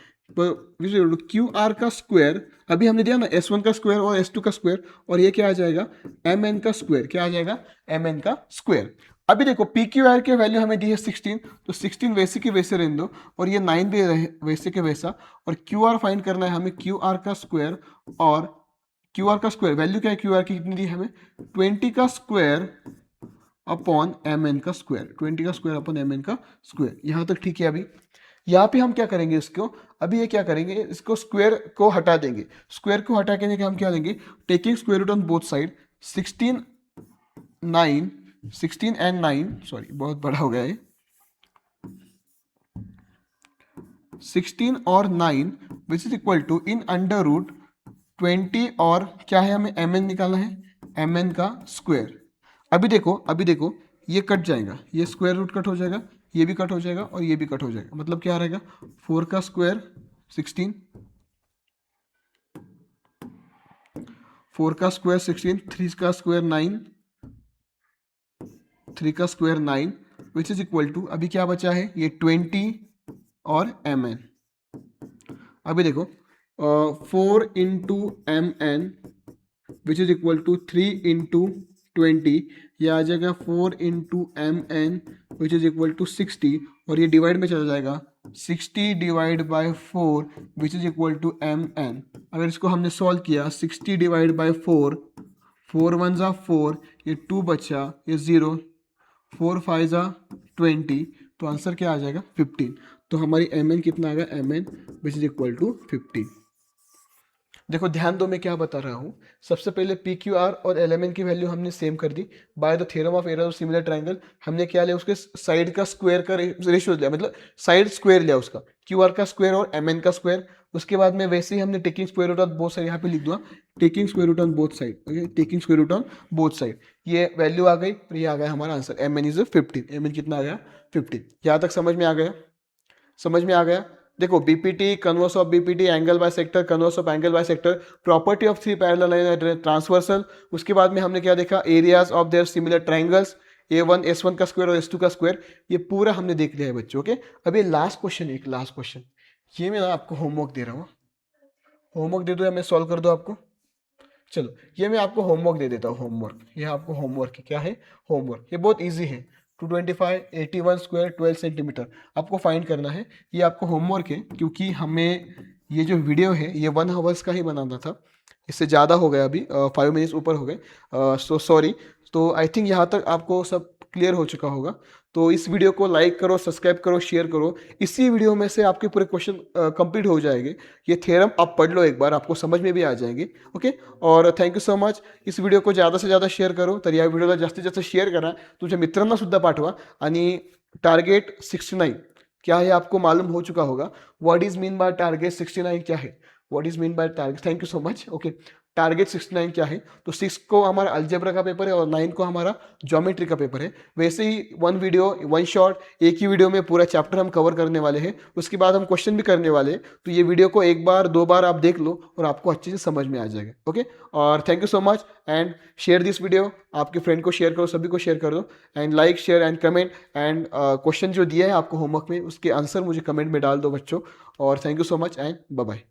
Q R का स्क्वायर अभी हमने दिया ना S1 का स्क्वायर और S2 का स्क्वायर, और ये क्या आ जाएगा एम एन का स्क्वायर, क्या आ जाएगा एम एन का स्क्वायर। अभी देखो पी क्यू आर की वैल्यू हमें दी है 16, तो 16 वैसे के वैसे रहने दो, और ये 9 भी रहे वैसे के वैसा, और क्यू आर फाइंड करना है हमें, क्यू आर का स्क्वायर, और क्यू आर का स्क्वायर वैल्यू क्या है, क्यू आर की कितनी दी हमें 20 का स्क्वायर अपॉन एम एन का स्क्वायर, 20 का स्क्वायर अपॉन एम एन का स्क्वायर। यहाँ तक ठीक है। अभी यहाँ पे हम क्या करेंगे इसको, अभी ये क्या करेंगे, इसको स्क्वायर को हटा देंगे, स्क्वायर को हटा के हम क्या लेंगे, taking square root on both side, 16 and 9, sorry बहुत बड़ा हो गया है, 16 और 9 which is equal to in under root 20, और क्या है हमें एम एन निकालना है, एम एन का स्क्वायर। अभी देखो ये कट जाएगा, ये स्क्वायर रूट कट हो जाएगा, ये भी कट हो जाएगा और ये भी कट हो जाएगा, मतलब क्या रहेगा 4 का स्क्वायर 16, 4 का स्क्वायर 16, 3 का स्क्वायर 9, 3 का square 9 which is equal to, अभी क्या बचा है ये 20 और एम एन। अभी देखो 4 into M N which is equal to 3 into 20, ये आ जाएगा 4 into M N which is equal to 60, और ये डिवाइड में चला जाएगा 60 divide by 4 which is equal to M N. अगर इसको हमने सॉल्व किया 60 डिवाइड बाय 4, 4 1 ज़ा 4, ये 2 बचा, ये 0, 4 5 ज़ा 20, तो आंसर क्या आ जाएगा 15। तो हमारी एम एन कितना आ गया, M N which is equal to 15। देखो ध्यान दो मैं क्या बता रहा हूँ। सबसे पहले पी क्यू आर और एल एम एन की वैल्यू हमने सेम कर दी by the theorem of area of similar triangle. हमने क्या लिया, उसके साइड का स्क्वायर का रेशियो लिया, मतलब साइड स्क्वायर लिया उसका, क्यू आर का स्क्वायर और एम एन का स्क्वायर। उसके बाद में वैसे ही हमने taking square root on both side, यहाँ पे लिख दूंगा taking square root on both side, okay, taking square root on both side, ये वैल्यू आ गई और ये आ गया हमारा answer, M N is 15। M N कितना आ गया 15। यहाँ तक समझ में आ गया, समझ में आ गया। देखो BPT, converse of BPT, angle by sector, converse of angle by sector, property of three parallel line transversal. उसके बाद में हमने क्या देखा, areas of their similar triangles, A1 S1 का स्क्वायर और S2 का स्क्वायर, ये पूरा हमने देख लिया है बच्चों। ओके, अब ये लास्ट क्वेश्चन, एक लास्ट क्वेश्चन, ये मैं आपको होमवर्क दे रहा हूँ। होमवर्क दे दो या मैं सॉल्व कर दो आपको? चलो, ये मैं आपको होमवर्क दे देता हूँ। होमवर्क, ये आपको होमवर्क है। क्या है? होमवर्क। ये बहुत इजी है। 225 81 स्क्वायर 12 सेंटीमीटर आपको फाइंड करना है। ये आपको होमवर्क है, क्योंकि हमें ये जो वीडियो है ये 1 आवर्स का ही बनाना था। इससे ज़्यादा हो गया, अभी 5 मिनट्स ऊपर हो गए, सो सॉरी। तो आई थिंक यहाँ तक आपको सब क्लियर हो चुका होगा। तो इस वीडियो को लाइक करो, सब्सक्राइब करो, शेयर करो। इसी वीडियो में से आपके पूरे क्वेश्चन कंप्लीट हो जाएंगे। ये थ्योरम आप पढ़ लो एक बार, आपको समझ में भी आ जाएंगे। ओके, और थँक्यू सो मच. इस व्हिडिओ को ज़्यादा से ज़्यादा शेअर करो. तर या व्हिडिओला जास्तीत जास्त शेअर करा, तुमच्या मित्रांना सुद्धा पाठवा. आणि टारगेट 69 क्या है आपको मालूम हो चुका होगा. What is mean by target 69 क्या है, what is mean by target. Thank you so much. Okay, target 69 क्या है, तो 6 को हमारा अलजेब्रा का पेपर है और 9 को हमारा ज्योमेट्री का पेपर है. वैसे ही वन वीडियो वन शॉट, एक ही वीडियो में पूरा चैप्टर हम कवर करने वाले हैं. उसके बाद हम क्वेश्चन भी करने वाले हैं. तो ये वीडियो को एक बार दो बार आप देख लो और आपको अच्छे से समझ में आ जाएगा. ओके, और thank you so much and share this video. आपके फ्रेंड को शेयर करो, सभी को शेयर कर दो. And like share and comment. And question जो दिया है आपको होमवर्क में, उसके आंसर मुझे कमेंट में डाल दो बच्चों. और thank you so much and bye bye.